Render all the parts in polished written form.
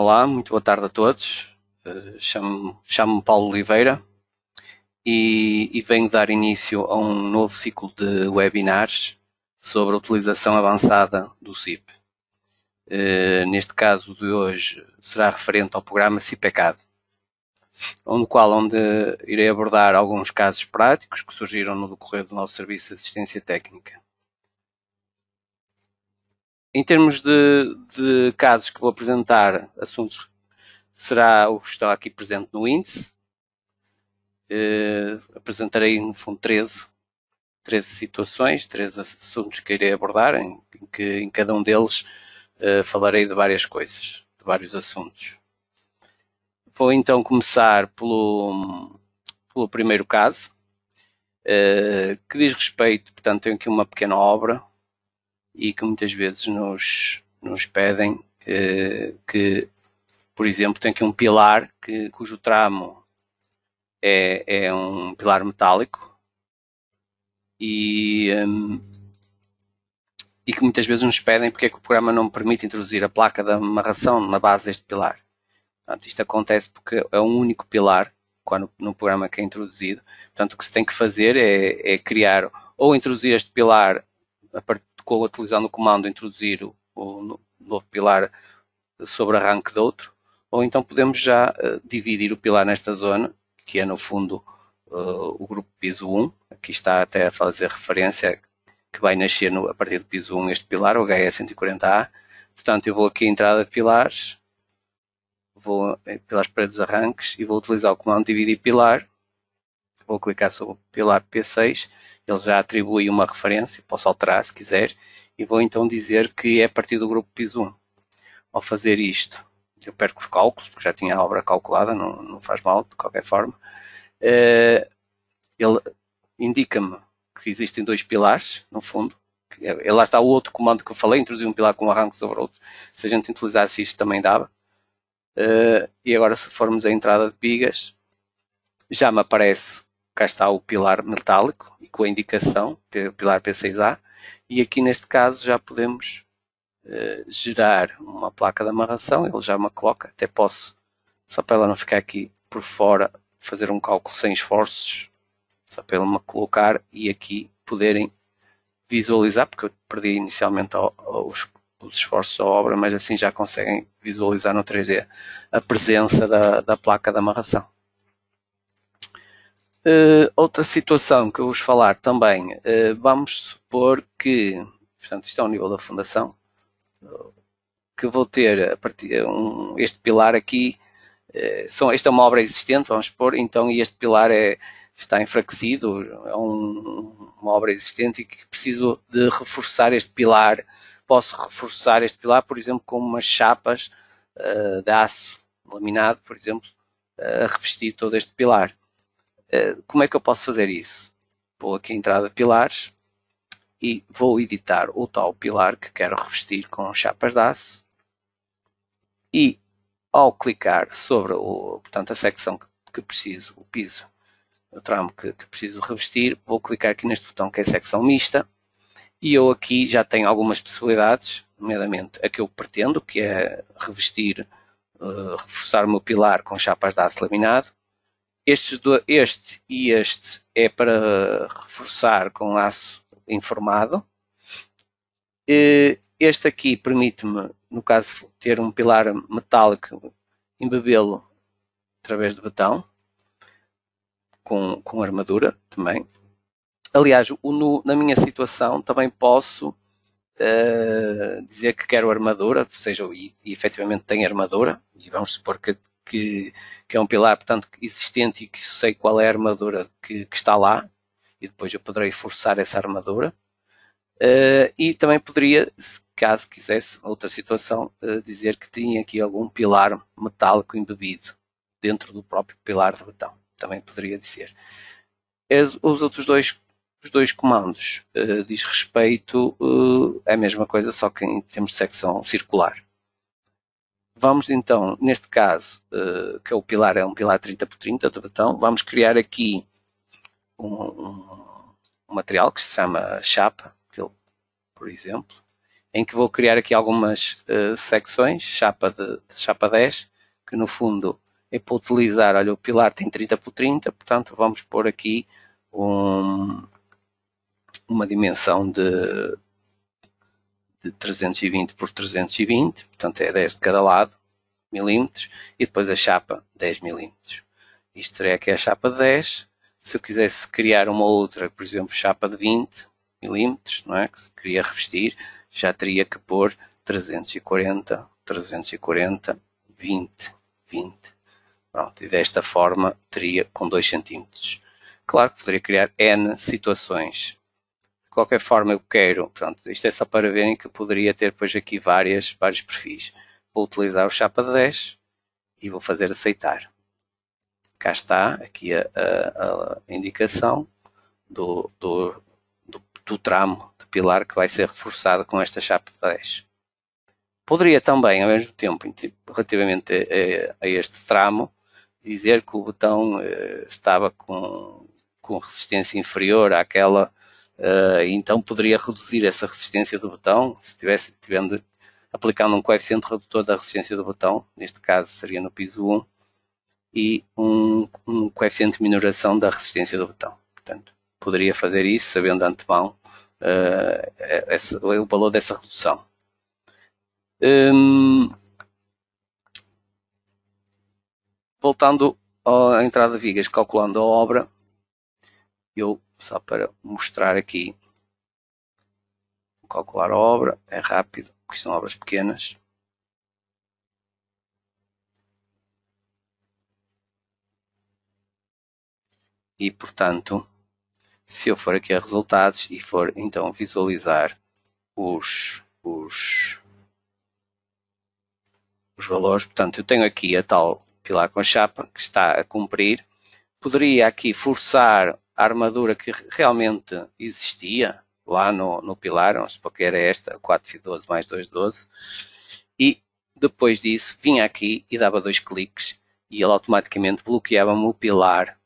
Olá, muito boa tarde a todos. Chamo-me Paulo Oliveira e venho dar início a um novo ciclo de webinars sobre a utilização avançada do SIP. Neste caso de hoje será referente ao programa SIPECAD, onde irei abordar alguns casos práticos que surgiram no decorrer do nosso serviço de assistência técnica. Em termos de casos que vou apresentar, assuntos será o que está aqui presente no índice. Apresentarei, no fundo, 13 situações, 13 assuntos que irei abordar, em que em cada um deles falarei de várias coisas, de vários assuntos. Vou então começar pelo primeiro caso, que diz respeito, portanto, tenho aqui uma pequena obra e que muitas vezes nos pedem que, por exemplo, tem aqui um pilar cujo tramo é um pilar metálico e que muitas vezes nos pedem porque é que o programa não me permite introduzir a placa de amarração na base deste pilar. Portanto, isto acontece porque é um único pilar quando no programa que é introduzido. Portanto, o que se tem que fazer é criar ou introduzir este pilar utilizando o comando introduzir o novo pilar sobre arranque de outro, ou então podemos já dividir o pilar nesta zona, que é no fundo o grupo piso 1, aqui está até a fazer referência que vai nascer a partir do piso 1 este pilar, o HE140A. Portanto, eu vou aqui à entrada de pilares, vou pelas paredes de arranques e vou utilizar o comando dividir pilar, vou clicar sobre o pilar P6, ele já atribui uma referência, posso alterar se quiser, e vou então dizer que é a partir do grupo piso 1. Ao fazer isto, eu perco os cálculos, porque já tinha a obra calculada, não faz mal, de qualquer forma. Ele indica-me que existem dois pilares, no fundo. Lá está o outro comando que eu falei, introduzir um pilar com um arranque sobre outro. Se a gente utilizasse isto também dava. E agora se formos à entrada de bigas, já me aparece, cá está o pilar metálico, e com a indicação, pilar P6A, e aqui neste caso já podemos gerar uma placa de amarração, ele já me coloca, até posso, só para ela não ficar aqui por fora, fazer um cálculo sem esforços, só para ele me colocar e aqui poderem visualizar, porque eu perdi inicialmente os esforços da obra, mas assim já conseguem visualizar no 3D a presença da placa de amarração. Outra situação que eu vos falar também, vamos supor que, portanto, isto é o nível da fundação, que vou ter a partir este pilar aqui, esta é uma obra existente, vamos supor, então este pilar está enfraquecido, é uma obra existente e que preciso de reforçar este pilar. Posso reforçar este pilar, por exemplo, com umas chapas de aço laminado, por exemplo, a revestir todo este pilar. Como é que eu posso fazer isso? Vou aqui à entrada de pilares e vou editar o tal pilar que quero revestir com chapas de aço e ao clicar sobre portanto, a secção que preciso, o piso, o tramo que preciso revestir, vou clicar aqui neste botão que é secção mista e eu aqui já tenho algumas possibilidades, nomeadamente a que eu pretendo, que é revestir, reforçar o meu pilar com chapas de aço laminado. Este e este é para reforçar com aço informado. Este aqui permite-me, no caso, ter um pilar metálico, embebê-lo através de betão, com armadura também. Aliás, na minha situação também posso dizer que quero armadura, ou seja, e efetivamente tem armadura, e vamos supor que é um pilar, portanto, existente e que sei qual é a armadura que está lá, e depois eu poderei forçar essa armadura. E também poderia, caso quisesse, outra situação, dizer que tinha aqui algum pilar metálico embebido dentro do próprio pilar de betão. Também poderia dizer. Os outros dois comandos diz respeito à mesma coisa, só que em termos de secção circular. Vamos então, neste caso, que é um pilar 30x30 de betão, vamos criar aqui um material que se chama chapa, por exemplo, em que vou criar aqui algumas secções, chapa 10, que no fundo é para utilizar, olha, o pilar tem 30 por 30, portanto vamos pôr aqui uma dimensão de 320 por 320, portanto é 10 de cada lado, milímetros, e depois a chapa 10 milímetros. Isto seria aqui a chapa de 10. Se eu quisesse criar uma outra, por exemplo, chapa de 20 milímetros, não é? Que se queria revestir, já teria que pôr 340, 340, 20, 20. Pronto, e desta forma teria com 2 centímetros. Claro que poderia criar N situações. De qualquer forma eu quero, pronto, isto é só para verem que poderia ter depois aqui vários perfis. Vou utilizar o chapa de 10 e vou fazer aceitar. Cá está aqui a indicação do tramo de pilar que vai ser reforçado com esta chapa de 10. Poderia também, ao mesmo tempo, relativamente a este tramo, dizer que o botão estava com resistência inferior àquela, então poderia reduzir essa resistência do botão, se tivendo aplicando um coeficiente redutor da resistência do botão, neste caso seria no piso 1, e um coeficiente de minoração da resistência do botão. Portanto, poderia fazer isso sabendo de antemão o valor dessa redução. Voltando à entrada de vigas, calculando a obra, eu, só para mostrar aqui, vou calcular a obra, é rápido, porque são obras pequenas. E, portanto, se eu for aqui a resultados e for então visualizar os valores, portanto, eu tenho aqui a tal pilar com a chapa que está a cumprir. Poderia aqui forçar a armadura que realmente existia lá no pilar, vamos supor que era esta, 4F12 mais 212, e depois disso vinha aqui e dava 2 cliques e ele automaticamente bloqueava-me o pilar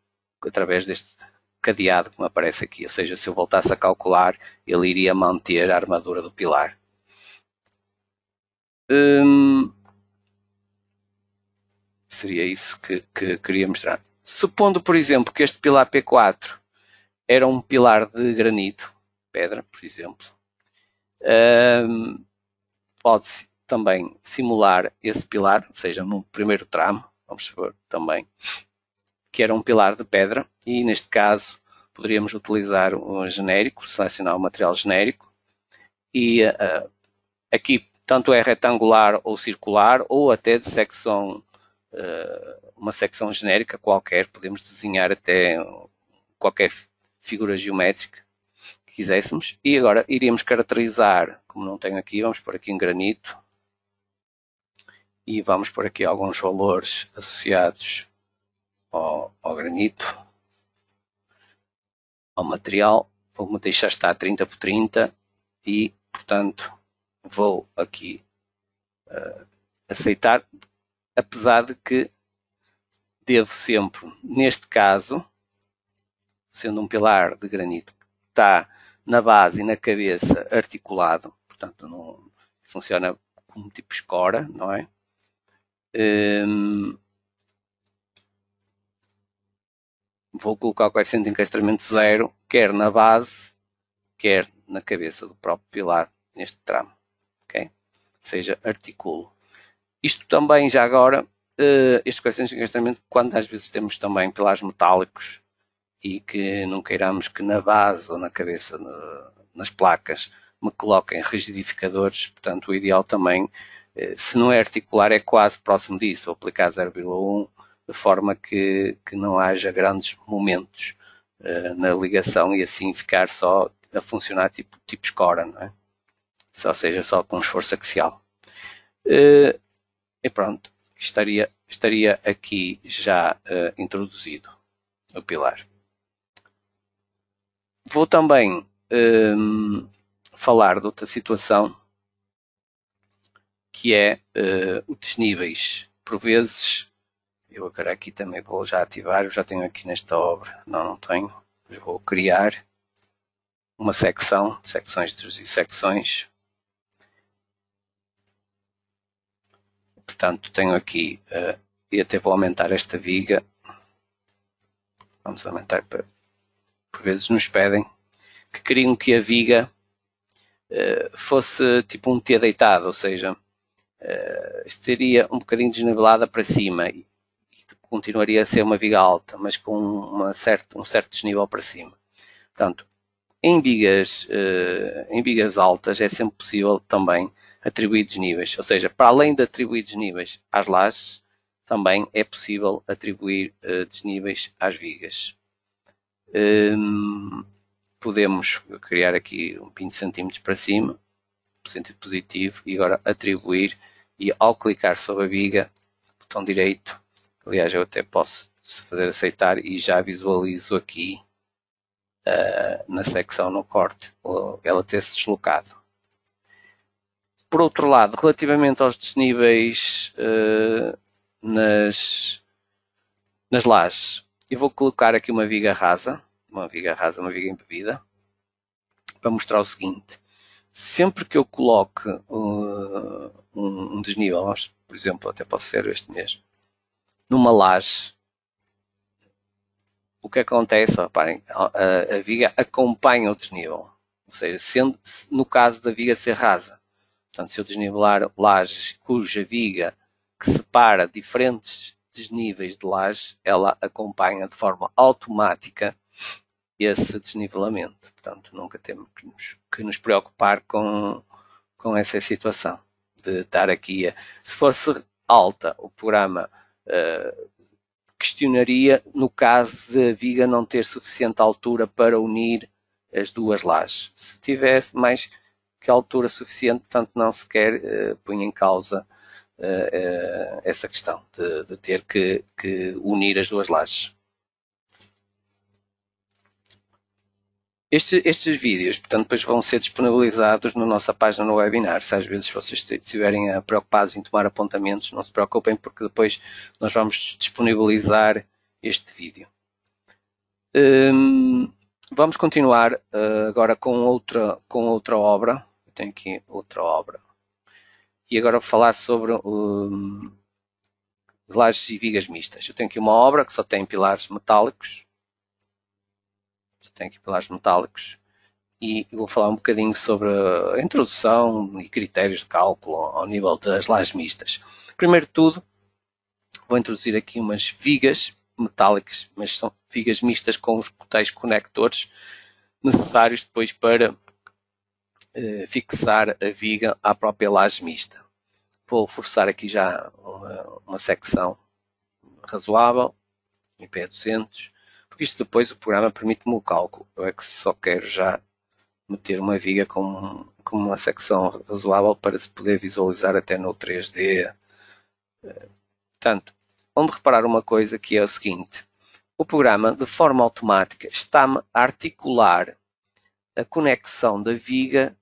através deste cadeado que me aparece aqui, ou seja, se eu voltasse a calcular, ele iria manter a armadura do pilar. Seria isso que queria mostrar. Supondo, por exemplo, que este pilar P4 era um pilar de granito, pedra, por exemplo, pode-se também simular esse pilar, ou seja, no primeiro tramo, vamos supor também, que era um pilar de pedra, e neste caso poderíamos utilizar um genérico, selecionar o material genérico, e aqui tanto é retangular ou circular, ou até de secção, uma secção genérica qualquer, podemos desenhar até qualquer figura geométrica que quiséssemos, e agora iríamos caracterizar, como não tenho aqui, vamos pôr aqui em granito, e vamos pôr aqui alguns valores associados ao granito, ao material. Vou deixar estar 30 por 30 e, portanto, vou aqui aceitar, apesar de que devo sempre, neste caso, sendo um pilar de granito que está na base e na cabeça articulado, portanto não funciona como tipo escora, não é? Vou colocar o coeficiente de encastramento 0, quer na base, quer na cabeça do próprio pilar, neste tramo. Okay? Ou seja, articulo. Isto também, já agora, estes coeficientes de encastramento, quando às vezes temos também pilares metálicos e que não queiramos que na base ou na cabeça, nas placas, me coloquem rigidificadores, portanto o ideal também, se não é articular, é quase próximo disso, ou aplicar 0,1, de forma que não haja grandes momentos na ligação e assim ficar só a funcionar tipo escora, não é? Ou seja, só com esforço axial. E pronto, estaria aqui já introduzido o pilar. Vou também falar de outra situação, que é o desníveis. Por vezes, eu agora aqui também vou já ativar, eu já tenho aqui nesta obra, não tenho, mas vou criar uma secção, secções e secções, Portanto, tenho aqui, e até vou aumentar esta viga. Vamos aumentar, por vezes nos pedem que queriam que a viga fosse tipo um T deitado, ou seja, estaria um bocadinho desnivelada para cima e continuaria a ser uma viga alta, mas com um certo desnível para cima. Portanto, em vigas altas é sempre possível também atribuir desníveis, ou seja, para além de atribuir desníveis às lajes, também é possível atribuir desníveis às vigas. Podemos criar aqui 20 cm para cima, sentido positivo, e agora atribuir, e ao clicar sobre a viga, botão direito, aliás eu até posso fazer aceitar e já visualizo aqui na secção no corte, ela ter-se deslocado. Por outro lado, relativamente aos desníveis nas lajes, eu vou colocar aqui uma viga rasa, uma viga embebida, para mostrar o seguinte: sempre que eu coloque um desnível, por exemplo, até pode ser este mesmo, numa laje, o que acontece, reparem, a viga acompanha o desnível, ou seja, no caso da viga ser rasa. Portanto, se eu desnivelar lajes cuja viga que separa diferentes desníveis de laje, ela acompanha de forma automática esse desnivelamento. Portanto, nunca temos que nos preocupar com essa situação de estar aqui. Se fosse alta, o programa questionaria no caso de a viga não ter suficiente altura para unir as duas lajes. Se tivesse mais que altura suficiente, portanto não sequer punha em causa essa questão de ter que unir as duas lajes. Estes vídeos, portanto, depois vão ser disponibilizados na nossa página no webinar. Se às vezes vocês estiverem preocupados em tomar apontamentos, não se preocupem, porque depois nós vamos disponibilizar este vídeo. Vamos continuar agora com outra obra. Eu tenho aqui outra obra. E agora vou falar sobre lajes e vigas mistas. Eu tenho aqui uma obra que só tem pilares metálicos. Tem aqui pilares metálicos e vou falar um bocadinho sobre a introdução e critérios de cálculo ao nível das lajes mistas. Primeiro de tudo, vou introduzir aqui umas vigas metálicas, mas são vigas mistas com os tais conectores necessários depois para fixar a viga à própria laje mista. Vou forçar aqui já uma secção razoável, IP200, porque isto depois o programa permite-me o cálculo. Eu é que só quero já meter uma viga com uma secção razoável para se poder visualizar até no 3D. Portanto, onde reparar uma coisa que é o seguinte: o programa de forma automática está-me a articular a conexão da viga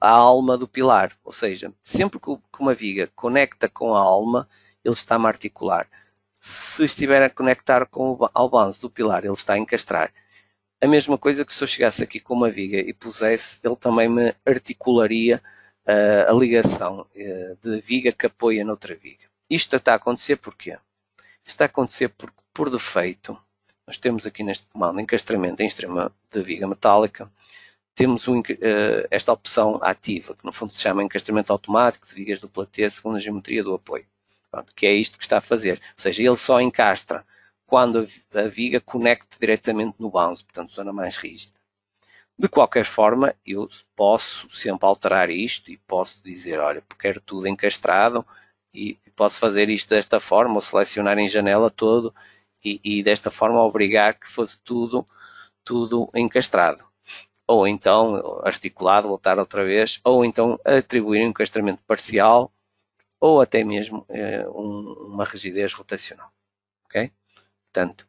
à alma do pilar. Ou seja, sempre que uma viga conecta com a alma, ele está-me a articular. Se estiver a conectar ao banzo do pilar, ele está a encastrar. A mesma coisa que se eu chegasse aqui com uma viga e pusesse, ele também me articularia a ligação de viga que apoia noutra viga. Isto está a acontecer porquê? Isto está a acontecer porque, por defeito, nós temos aqui neste comando encastramento em extrema de viga metálica, temos esta opção ativa, que no fundo se chama encastramento automático de vigas dupla T segundo a geometria do apoio. Pronto, que é isto que está a fazer. Ou seja, ele só encastra quando a viga conecta diretamente no banzo, portanto, zona mais rígida. De qualquer forma, eu posso sempre alterar isto e posso dizer, olha, quero tudo encastrado e posso fazer isto desta forma, ou selecionar em janela todo e desta forma obrigar que fosse tudo encastrado. Ou então articulado, voltar outra vez, ou então atribuir um encastramento parcial, ou até mesmo uma rigidez rotacional. Okay? Portanto,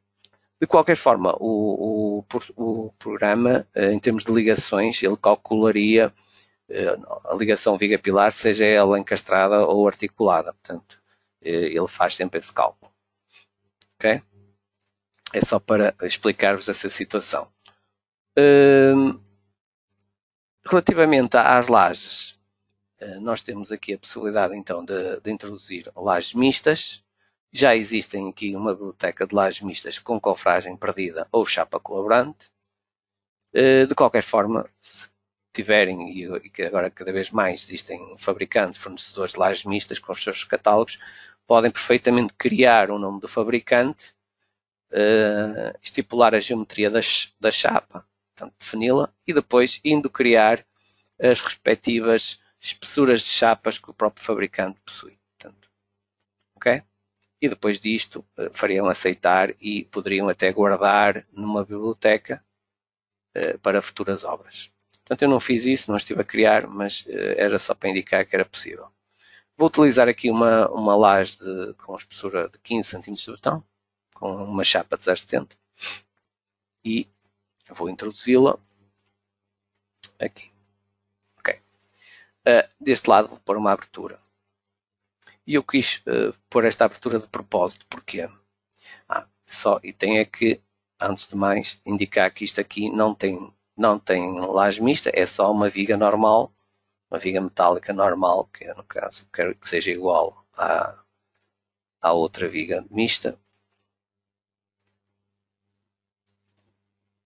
de qualquer forma, o programa, em termos de ligações, ele calcularia a ligação viga-pilar, seja ela encastrada ou articulada. Portanto, ele faz sempre esse cálculo. Okay? É só para explicar-vos essa situação. Relativamente às lajes, nós temos aqui a possibilidade então de introduzir lajes mistas. Já existem aqui uma biblioteca de lajes mistas com cofragem perdida ou chapa colaborante. De qualquer forma, se tiverem, e que agora cada vez mais existem fabricantes, fornecedores de lajes mistas com os seus catálogos, podem perfeitamente criar o nome do fabricante, estipular a geometria da chapa, portanto, defini-la, e depois indo criar as respectivas espessuras de chapas que o próprio fabricante possui. Portanto, ok? E depois disto fariam aceitar e poderiam até guardar numa biblioteca para futuras obras. Portanto, eu não fiz isso, não estive a criar, mas era só para indicar que era possível. Vou utilizar aqui uma laje com espessura de 15 cm de betão, com uma chapa de 0,70 e vou introduzi-la aqui. Ok. Deste lado vou pôr uma abertura. E eu quis pôr esta abertura de propósito, porquê? E tem que, antes de mais, indicar que isto aqui não tem laje mista, é só uma viga normal, uma viga metálica normal, que no caso quero que seja igual à outra viga mista.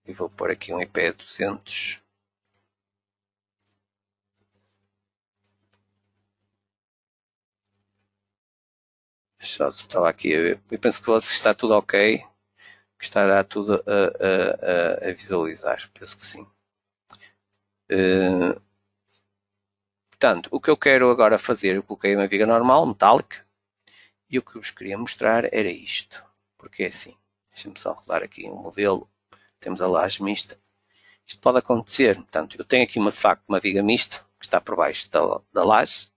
E vou pôr aqui um IP200. Só estava aqui a ver. Eu penso que está tudo ok, que estará tudo a visualizar. Penso que sim. Portanto, o que eu quero agora fazer, eu coloquei uma viga normal, metálica, e o que eu vos queria mostrar era isto. Porque é assim, deixem-me só rodar aqui um modelo, temos a laje mista. Isto pode acontecer, portanto, eu tenho aqui de facto uma viga mista, que está por baixo da laje,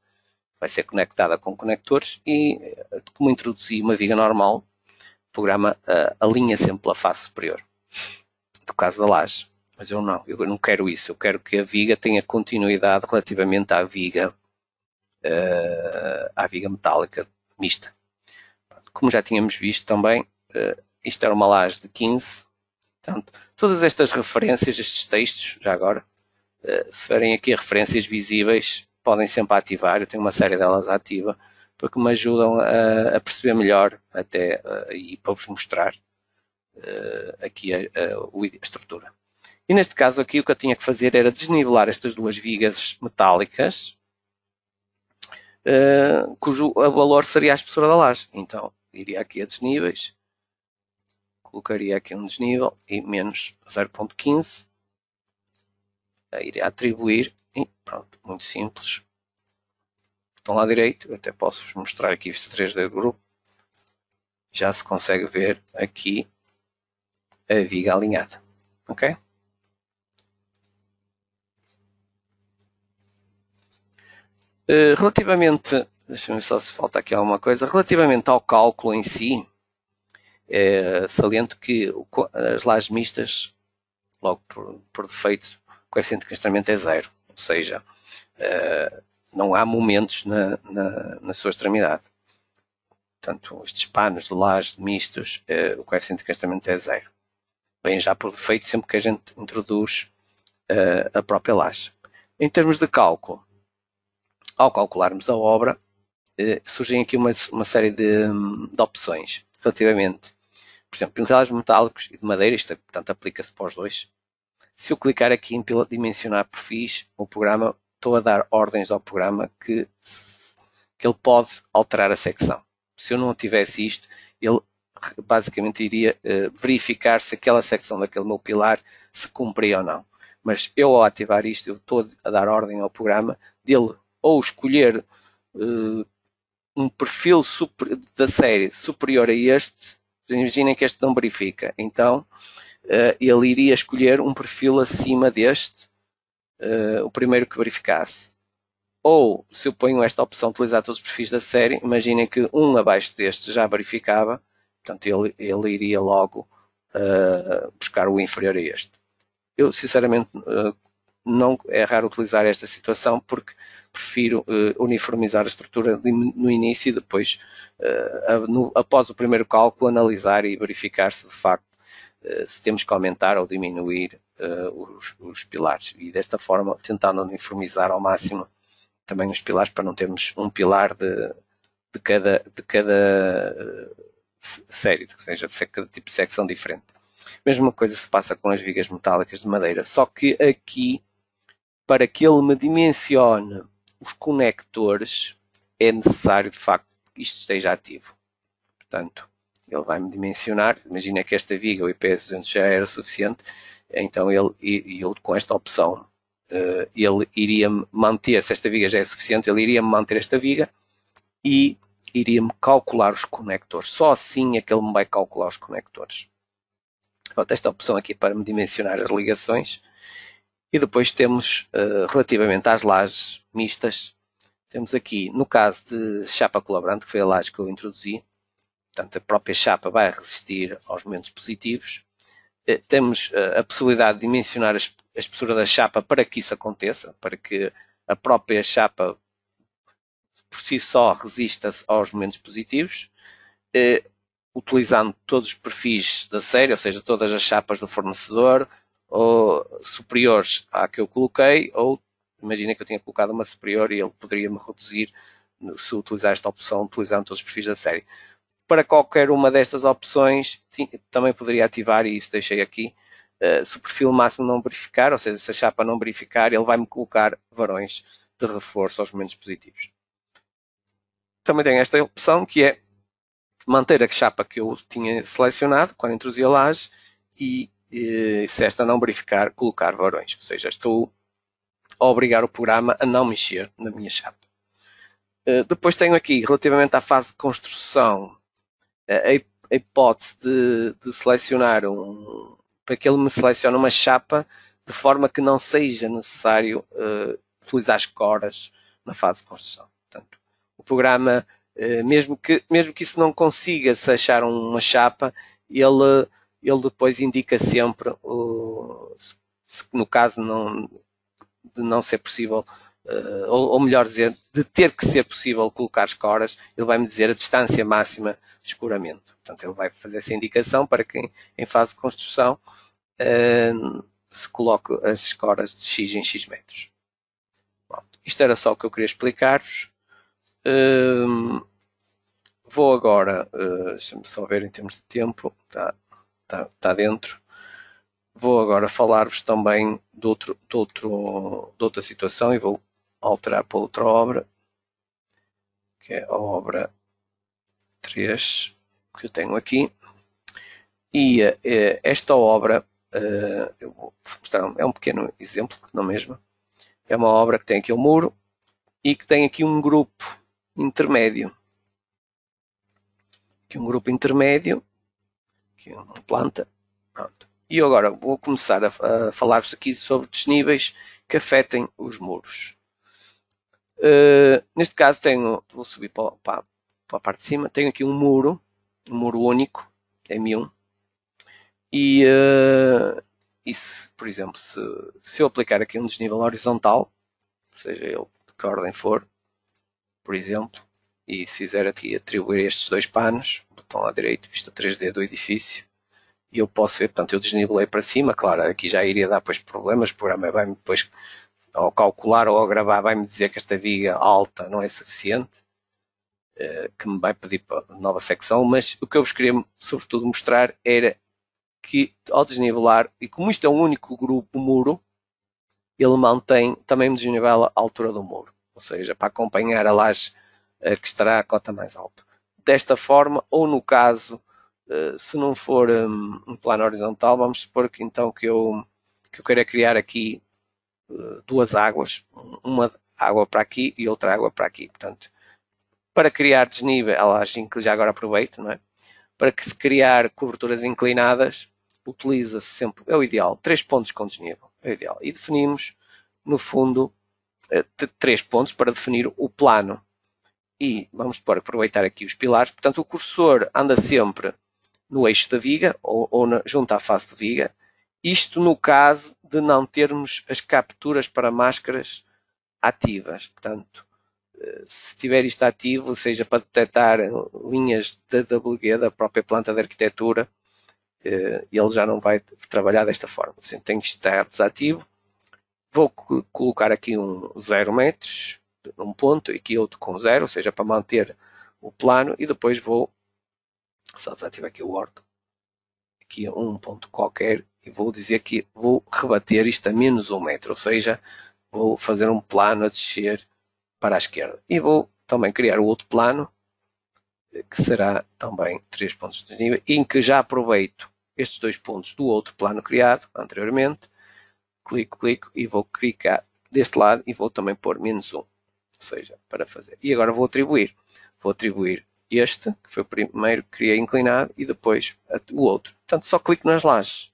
vai ser conectada com conectores, e como introduzi uma viga normal, o programa alinha sempre pela face superior, do caso da laje. Mas eu não quero isso, eu quero que a viga tenha continuidade relativamente à viga metálica mista. Como já tínhamos visto também, isto era uma laje de 15, portanto, todas estas referências, estes textos, já agora, se verem aqui referências visíveis, podem sempre ativar, eu tenho uma série delas ativa, porque me ajudam a perceber melhor até e para vos mostrar aqui a estrutura. E neste caso aqui o que eu tinha que fazer era desnivelar estas duas vigas metálicas, cujo valor seria a espessura da laje. Então, iria aqui a desníveis, colocaria aqui um desnível e menos 0.15, iria atribuir e pronto, muito simples. Botão lá direito, eu até posso vos mostrar aqui este 3D do grupo. Já se consegue ver aqui a viga alinhada, ok? Relativamente, deixa-me ver só se falta aqui alguma coisa, relativamente ao cálculo em si, saliento que as lajes mistas, logo por defeito, o coeficiente de encastamento é 0, ou seja, não há momentos na sua extremidade. Portanto, estes panos de laje mistos, o coeficiente de encastamento é 0. Vem já por defeito sempre que a gente introduz a própria laje. Em termos de cálculo, ao calcularmos a obra, surgem aqui uma série de opções relativamente, por exemplo, pincelados metálicos e de madeira, isto portanto aplica-se para os dois. Se eu clicar aqui em dimensionar perfis, o programa, estou a dar ordens ao programa que ele pode alterar a secção. Se eu não tivesse isto, ele basicamente iria verificar se aquela secção daquele meu pilar se cumpria ou não. Mas eu ao ativar isto, eu estou a dar ordem ao programa dele ou escolher um perfil da série superior a este. Imaginem que este não verifica, então ele iria escolher um perfil acima deste, o primeiro que verificasse. Ou, se eu ponho esta opção de utilizar todos os perfis da série, imaginem que um abaixo deste já verificava, portanto ele iria logo buscar o inferior a este. Eu, sinceramente, não é raro utilizar esta situação porque prefiro uniformizar a estrutura no início e depois, após o primeiro cálculo, analisar e verificar se de facto se temos que aumentar ou diminuir os pilares. E desta forma, tentando uniformizar ao máximo também os pilares para não termos um pilar de cada série, ou seja, de cada tipo de secção diferente. Mesma coisa se passa com as vigas metálicas de madeira, só que aqui, para que ele me dimensione os conectores, é necessário de facto que isto esteja ativo. Portanto, ele vai-me dimensionar, imagina que esta viga, o IP200 já era suficiente, então eu com esta opção, ele iria manter, se esta viga já é suficiente, ele iria manter esta viga e iria-me calcular os conectores. Só assim é que ele me vai calcular os conectores. Pronto, esta opção aqui para me dimensionar as ligações. E depois temos, relativamente às lajes mistas, temos aqui, no caso de chapa colaborante, que foi a laje que eu introduzi, portanto a própria chapa vai resistir aos momentos positivos. Temos a possibilidade de dimensionar a espessura da chapa para que isso aconteça, para que a própria chapa por si só resista aos momentos positivos, utilizando todos os perfis da série, ou seja, todas as chapas do fornecedor, ou superiores à que eu coloquei, ou imagina que eu tinha colocado uma superior e ele poderia-me reduzir se utilizar esta opção, utilizando todos os perfis da série. Para qualquer uma destas opções, também poderia ativar, e isso deixei aqui, se o perfil máximo não verificar, ou seja, se a chapa não verificar, ele vai-me colocar varões de reforço aos momentos positivos. Também tem esta opção, que é manter a chapa que eu tinha selecionado quando introduzi a laje e, se esta não verificar, colocar varões. Ou seja, estou a obrigar o programa a não mexer na minha chapa. Depois tenho aqui, relativamente à fase de construção, a hipótese de selecionar para que ele me selecione uma chapa de forma que não seja necessário utilizar escoras na fase de construção. Portanto, o programa, mesmo que isso não consiga se achar uma chapa, ele depois indica sempre, se no caso de não ser possível, ou melhor dizer, de ter que ser possível colocar escoras, ele vai-me dizer a distância máxima de escoramento. Portanto, ele vai fazer essa indicação para que em fase de construção se coloque as escoras de X em X metros. Pronto, isto era só o que eu queria explicar-vos. Vou agora, deixa-me só ver em termos de tempo, está dentro. Vou agora falar-vos também de outra situação e vou alterar para outra obra, que é a obra 3 que eu tenho aqui. E esta obra, eu vou mostrar, é um pequeno exemplo, não mesmo? É uma obra que tem aqui um muro e que tem aqui um grupo intermédio. Aqui um grupo intermédio, aqui uma planta, pronto. E eu agora vou começar a falar-vos aqui sobre desníveis que afetem os muros. Neste caso vou subir para a parte de cima, tenho aqui um muro único, M1, e se, por exemplo, se eu aplicar aqui um desnível horizontal, seja ele de que ordem for, por exemplo, e se fizer aqui atribuir estes dois panos, botão à direita, vista 3D do edifício, e eu posso ver, portanto, eu desnivelei para cima, claro, aqui já iria dar depois problemas, o programa vai-me depois, ao calcular ou ao gravar, vai-me dizer que esta viga alta não é suficiente, que me vai pedir para nova secção, mas o que eu vos queria, sobretudo, mostrar era que, ao desnivelar, e como isto é um único grupo muro, ele mantém, também desnivela a altura do muro, ou seja, para acompanhar a laje que estará a cota mais alta. Desta forma, ou no caso, se não for um plano horizontal, vamos supor que então que eu queira criar aqui duas águas, uma água para aqui e outra água para aqui. Portanto, para criar desnível, já agora aproveito, não é? Para que se criar coberturas inclinadas, utiliza-se sempre, é o ideal, 3 pontos com desnível, é o ideal. E definimos, no fundo, 3 pontos para definir o plano. E vamos aproveitar aqui os pilares. Portanto, o cursor anda sempre no eixo da viga ou junto à face da viga. Isto no caso de não termos as capturas para máscaras ativas. Portanto, se tiver isto ativo, ou seja, para detectar linhas de WG da própria planta de arquitetura, ele já não vai trabalhar desta forma. Portanto, tem que estar desativo. Vou colocar aqui um 0 metros. um ponto e aqui outro com 0, ou seja, para manter o plano, e depois vou só desativar aqui o orto, aqui um ponto qualquer, e vou dizer que vou rebater isto a menos 1 metro, ou seja, vou fazer um plano a descer para a esquerda. E vou também criar o outro plano, que será também 3 pontos de desnível, em que já aproveito estes 2 pontos do outro plano criado anteriormente, clico e vou clicar deste lado e vou também pôr menos 1, ou seja, para fazer. E agora vou atribuir este, que foi o primeiro que criei inclinado, e depois o outro. Portanto, só clico nas lajes.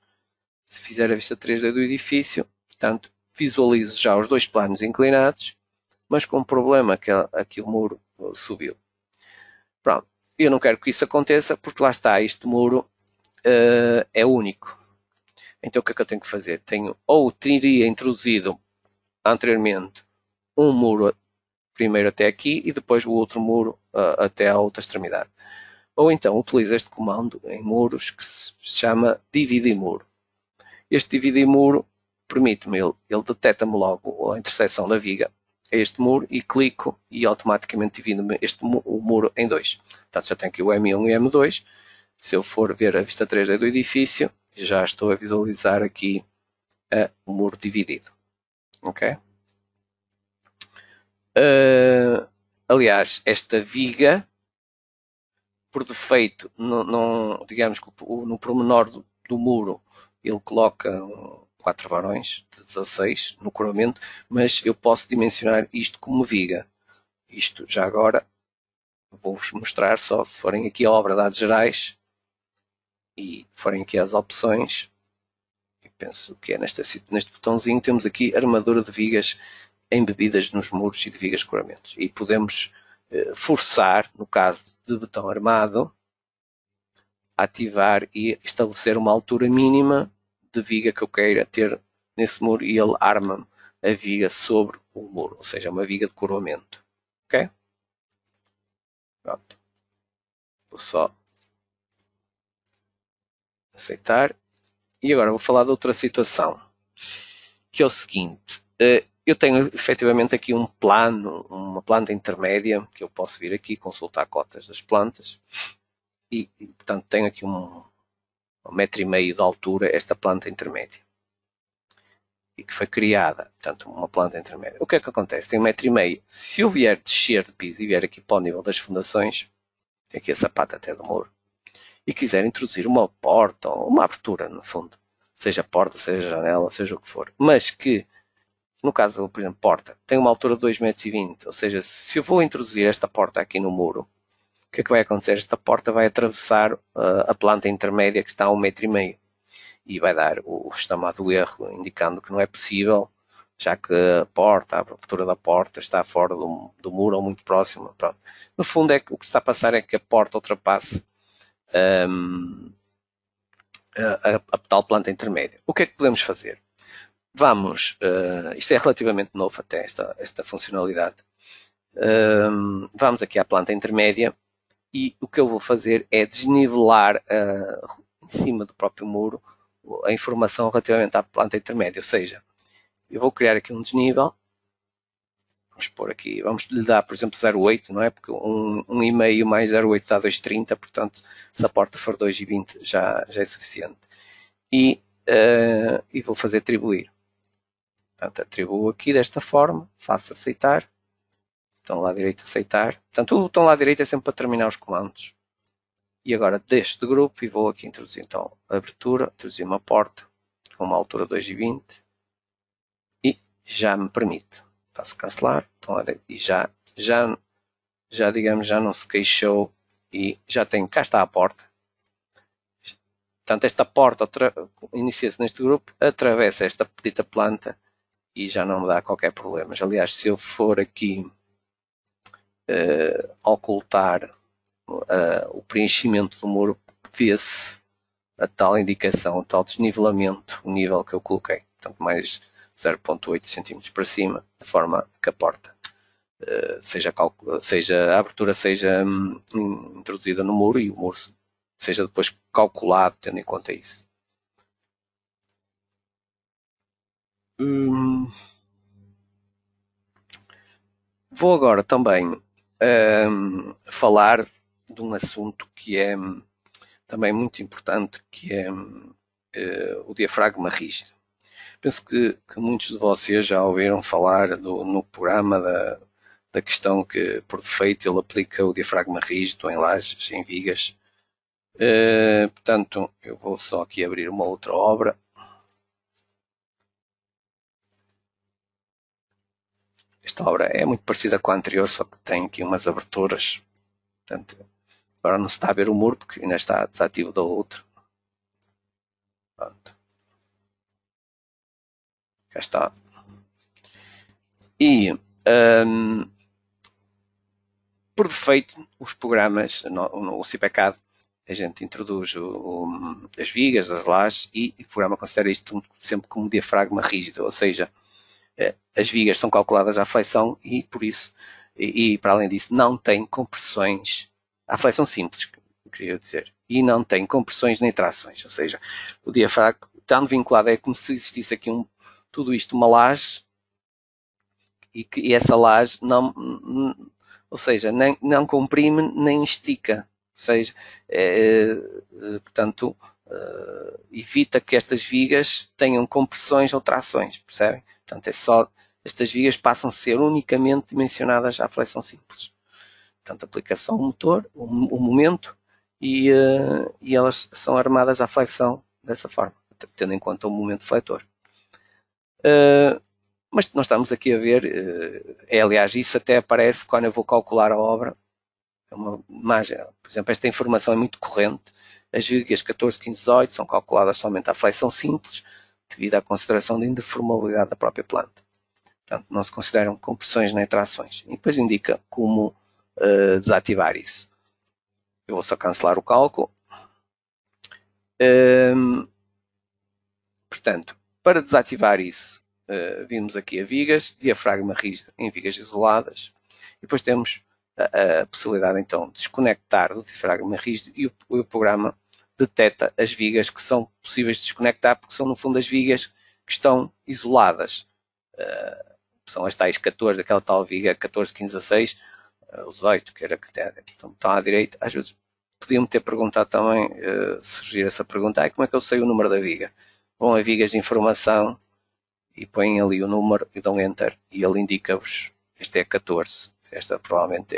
Se fizer a vista 3D do edifício, portanto, visualizo já os 2 planos inclinados, mas com o problema que aqui o muro subiu. Pronto, eu não quero que isso aconteça, porque lá está, este muro é único. Então o que é que eu tenho que fazer? Teria introduzido anteriormente um muro primeiro até aqui e depois o outro muro até à outra extremidade. Ou então utilizo este comando em muros que se chama dividir muro. Este dividir muro permite-me, ele detecta-me logo a interseção da viga a este muro e clico e automaticamente divido-me o muro em 2. Portanto, já tenho aqui o M1 e o M2. Se eu for ver a vista 3D do edifício, já estou a visualizar aqui o muro dividido. Ok? Aliás, esta viga, por defeito, digamos que no pormenor do muro, ele coloca 4 varões de 16 no coramento, mas eu posso dimensionar isto como viga. Isto já agora vou-vos mostrar só, se forem aqui a obra dados gerais e forem aqui às opções, e penso que é neste botãozinho, temos aqui armadura de vigas embebidas nos muros e de vigas coramentos. E podemos forçar, no caso de botão armado, ativar e estabelecer uma altura mínima de viga que eu queira ter nesse muro e ele arma a viga sobre o muro, ou seja, uma viga de coroamento. Ok? Pronto. Vou só aceitar. E agora vou falar de outra situação, que é o seguinte. Eu tenho efetivamente aqui um plano, uma planta intermédia, que eu posso vir aqui consultar cotas das plantas. E portanto, tenho aqui 1,5 metro de altura esta planta intermédia. E que foi criada, portanto, uma planta intermédia. O que é que acontece? Tem 1,5 metro. Se eu vier descer de piso e vier aqui para o nível das fundações, aqui a sapata até do muro, e quiser introduzir uma porta ou uma abertura, no fundo, seja porta, seja janela, seja o que for, mas que, no caso, por exemplo, porta, tem uma altura de 2,20 m, ou seja, se eu vou introduzir esta porta aqui no muro, o que é que vai acontecer? Esta porta vai atravessar a planta intermédia que está a 1,5 m e vai dar o chamado erro, indicando que não é possível, já que a abertura da porta está fora do muro ou muito próxima. Pronto. No fundo, o que está a passar é que a porta ultrapasse a tal planta intermédia. O que é que podemos fazer? Isto é relativamente novo até esta funcionalidade. Vamos aqui à planta intermédia e o que eu vou fazer é desnivelar em cima do próprio muro a informação relativamente à planta intermédia, ou seja, eu vou criar aqui um desnível, vamos pôr aqui, vamos lhe dar, por exemplo, 0,8, não é? Porque 1,5 mais 0,8 dá 2,30, portanto, se a porta for 2,20 já é suficiente. E vou fazer atribuir. Portanto, atribuo aqui desta forma, faço aceitar, botão lá direito aceitar. Portanto, o botão lá direito é sempre para terminar os comandos. E agora deixo de grupo e vou aqui introduzir então a abertura, introduzir uma porta com uma altura 2,20 e já me permite. Faço cancelar e já digamos, já não se queixou e já tenho, cá está a porta. Portanto, esta porta inicia-se neste grupo, atravessa esta petita planta e já não me dá qualquer problema. Aliás, se eu for aqui ocultar o preenchimento do muro, vê-se a tal indicação, o tal desnivelamento, o nível que eu coloquei. Portanto, mais 0,8 cm para cima, de forma que a porta seja a abertura seja introduzida no muro e o muro seja depois calculado tendo em conta isso. Vou agora também falar de um assunto que é também muito importante, que é o diafragma rígido. Penso que muitos de vocês já ouviram falar no programa da questão que, por defeito, ele aplica o diafragma rígido em lajes, em vigas. Portanto, eu vou só aqui abrir uma outra obra. Esta obra é muito parecida com a anterior, só que tem aqui umas aberturas. Portanto, agora não se está a ver o muro, porque ainda está desativo do outro. Pronto. Cá está. E, por defeito, os programas, o CPCAD, a gente introduz as vigas, as lajes, e o programa considera isto sempre como diafragma rígido, ou seja, as vigas são calculadas à flexão e, por isso, e para além disso, não tem compressões, à flexão simples, queria dizer, e não tem compressões nem trações, ou seja, o diafragma, estando vinculado, é como se existisse aqui tudo isto, uma laje, e essa laje não, ou seja, nem, não comprime nem estica, ou seja, portanto, evita que estas vigas tenham compressões ou trações, percebem? Portanto, é só, estas vigas passam a ser unicamente dimensionadas à flexão simples. Portanto, aplicação ao motor, o momento, e elas são armadas à flexão dessa forma, tendo em conta o momento fletor. Mas nós estamos aqui a ver, aliás, isso até aparece quando eu vou calcular a obra. É uma imagem, por exemplo, esta informação é muito corrente. As vigas 14, 15, 18 são calculadas somente à flexão simples, devido à consideração de indeformabilidade da própria planta. Portanto, não se consideram compressões nem trações. E depois indica como desativar isso. Eu vou só cancelar o cálculo. Portanto, para desativar isso, vimos aqui a vigas, diafragma rígido em vigas isoladas, e depois temos a possibilidade então de desconectar do diafragma rígido e o programa detecta as vigas que são possíveis de desconectar, porque são no fundo as vigas que estão isoladas. São as tais 14, aquela tal viga 14, 15, 16, os 8, que era que estão à direita. Às vezes podiam-me ter perguntado também, surgir essa pergunta, como é que eu sei o número da viga? Vão a vigas de informação e põem ali o número e dão enter e ele indica-vos, este é 14, esta provavelmente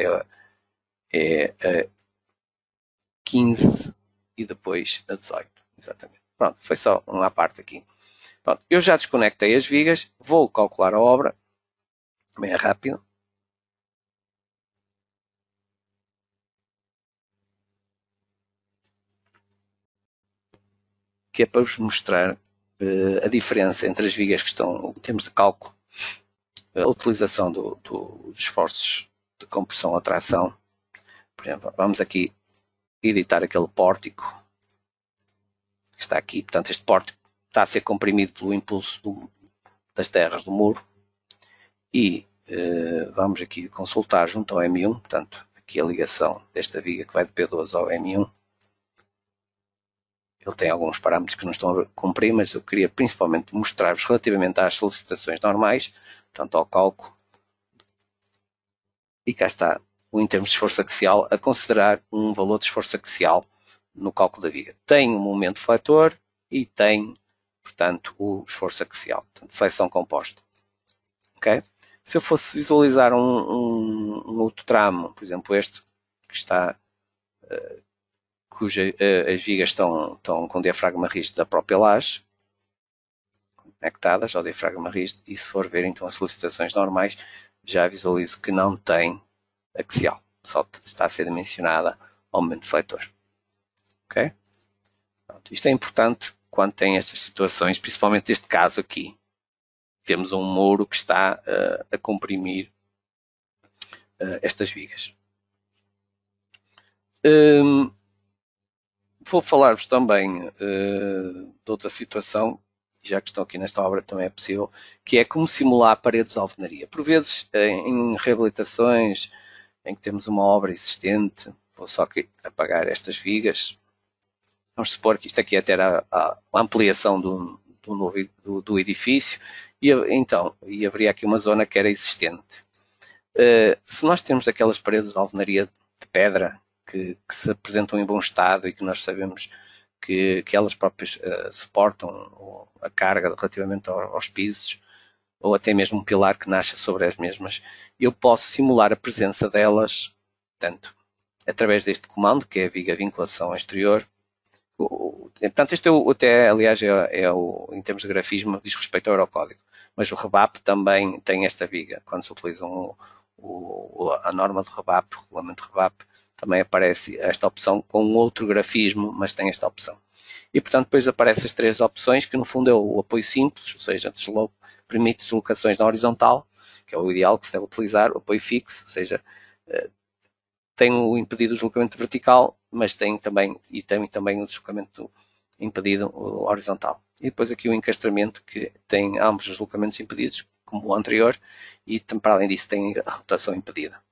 é a 15 e depois a 18, exatamente. Pronto, foi só uma parte aqui. Pronto, eu já desconectei as vigas, vou calcular a obra, bem rápido. Que é para vos mostrar a diferença entre as vigas que estão em termos de cálculo, a utilização dos esforços de compressão ou tração. Por exemplo, vamos aqui editar aquele pórtico que está aqui. Portanto, este pórtico está a ser comprimido pelo impulso das terras do muro. E vamos aqui consultar junto ao M1, portanto, aqui a ligação desta viga que vai de P12 ao M1. Ele tem alguns parâmetros que não estão a cumprir, mas eu queria principalmente mostrar-vos relativamente às solicitações normais, portanto ao cálculo. E cá está, em termos de esforço axial, a considerar um valor de esforço axial no cálculo da viga. Tem um momento fletor e tem, portanto, o esforço axial, portanto, flexão composta. Okay? Se eu fosse visualizar um outro tramo, por exemplo este, que está cujas as vigas estão com o diafragma rígido da própria laje, conectadas ao diafragma rígido, e se for ver então as solicitações normais, já visualizo que não tem axial, só está a ser dimensionada ao momento fletor. Ok? Pronto, isto é importante quando tem estas situações, principalmente este caso aqui. Temos um muro que está a comprimir estas vigas. Vou falar-vos também de outra situação, já que estão aqui nesta obra também é possível, que é como simular paredes de alvenaria. Por vezes, em reabilitações, em que temos uma obra existente, vou só apagar estas vigas. Vamos supor que isto aqui até era a ampliação do edifício, e então haveria aqui uma zona que era existente. Se nós temos aquelas paredes de alvenaria de pedra que se apresentam em bom estado e que nós sabemos que elas próprias suportam a carga relativamente aos pisos, ou até mesmo um pilar que nasce sobre as mesmas, eu posso simular a presença delas, tanto através deste comando, que é a viga vinculação exterior. Portanto, este até, aliás, em termos de grafismo, diz respeito ao Eurocódigo, mas o REBAP também tem esta viga. Quando se utiliza a norma do REBAP, o regulamento do REBAP, também aparece esta opção com outro grafismo, mas tem esta opção. E, portanto, depois aparecem as três opções, que no fundo é o apoio simples, ou seja, permite deslocações na horizontal, que é o ideal que se deve utilizar, o apoio fixo, ou seja, tem o impedido deslocamento vertical, mas tem também o deslocamento impedido horizontal. E depois aqui o encastramento, que tem ambos os deslocamentos impedidos, como o anterior, e para além disso tem a rotação impedida.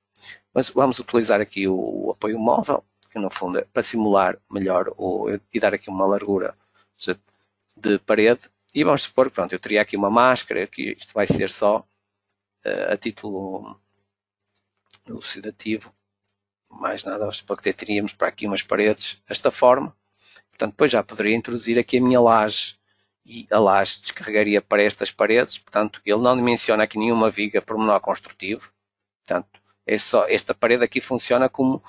Mas vamos utilizar aqui o apoio móvel, que no fundo é para simular melhor e dar aqui uma largura de parede. E vamos supor que pronto, eu teria aqui uma máscara, que isto vai ser só a título elucidativo, mais nada, porque teríamos para aqui umas paredes desta forma. Portanto, depois já poderia introduzir aqui a minha laje e a laje descarregaria para estas paredes. Portanto, ele não dimensiona aqui nenhuma viga por menor construtivo. Portanto, é só esta parede aqui funciona como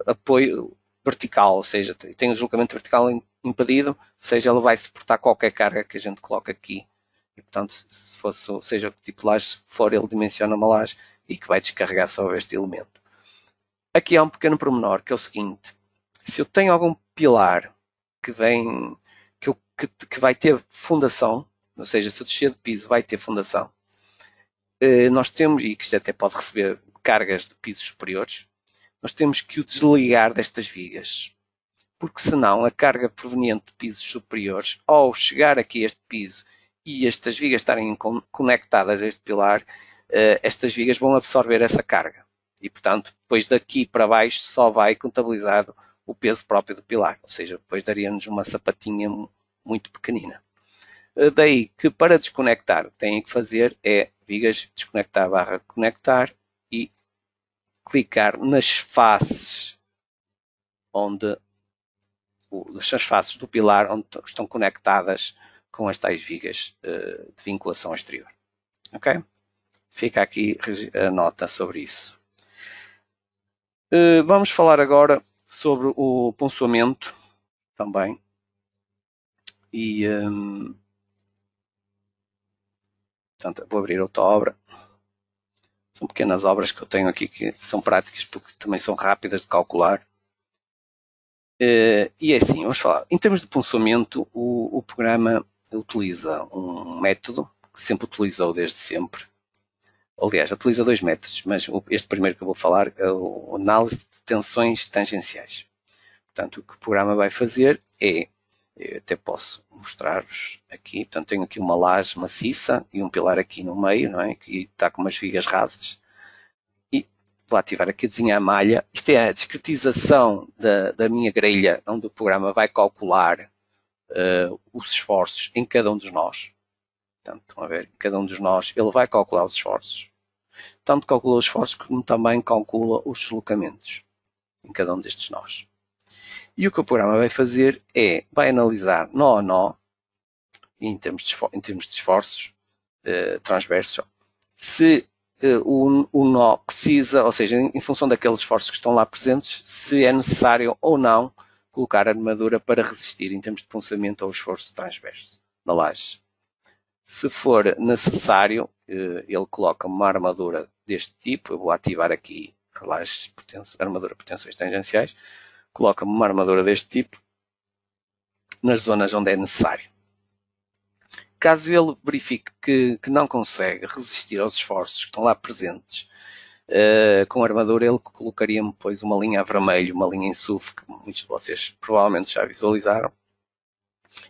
apoio vertical, ou seja, tem o deslocamento vertical impedido, ou seja, ele vai suportar qualquer carga que a gente coloca aqui. E, portanto, se fosse, seja que tipo de laje for, ele dimensiona uma laje e que vai descarregar só este elemento. Aqui há um pequeno pormenor, que é o seguinte: se eu tenho algum pilar que vai ter fundação, ou seja, se eu descer de piso vai ter fundação, nós temos, e que isto até pode receber cargas de pisos superiores, nós temos que o desligar destas vigas, porque senão a carga proveniente de pisos superiores, ao chegar aqui a este piso e estas vigas estarem conectadas a este pilar, estas vigas vão absorver essa carga. E, portanto, depois daqui para baixo só vai contabilizado o peso próprio do pilar, ou seja, depois daria-nos uma sapatinha muito pequenina. Daí que para desconectar o que têm que fazer é vigas desconectar barra conectar e clicar nas faces nas faces do pilar onde estão conectadas com as tais vigas de vinculação exterior. Ok? Fica aqui a nota sobre isso. Vamos falar agora sobre o ponçoamento também. E portanto, vou abrir outra obra. São pequenas obras que eu tenho aqui que são práticas porque também são rápidas de calcular. E é assim, vamos falar. Em termos de ponçoamento, o programa utiliza um método que sempre utilizou desde sempre. Aliás, utiliza dois métodos, mas este primeiro que eu vou falar é o análise de tensões tangenciais. Portanto, o que o programa vai fazer é, eu até posso mostrar-vos aqui, portanto, tenho aqui uma laje maciça e um pilar aqui no meio, não é? Que está com umas vigas rasas. E vou ativar aqui, desenhar a malha. Isto é a discretização da minha grelha, onde o programa vai calcular os esforços em cada um dos nós. Portanto, estão a ver, em cada um dos nós ele vai calcular os esforços. Tanto calcula os esforços como também calcula os deslocamentos em cada um destes nós. E o que o programa vai fazer é, vai analisar nó a nó, em termos de esforços transversos, se o nó precisa, ou seja, em função daqueles esforços que estão lá presentes, se é necessário ou não colocar a armadura para resistir em termos de ponçamento ao esforço transverso na laje. Se for necessário, ele coloca uma armadura deste tipo. Eu vou ativar aqui a laje armadura por tensões tangenciais. Coloca-me uma armadura deste tipo nas zonas onde é necessário. Caso ele verifique que não consegue resistir aos esforços que estão lá presentes, com a armadura ele colocaria-me depois uma linha a vermelho, uma linha em SUF, que muitos de vocês provavelmente já visualizaram,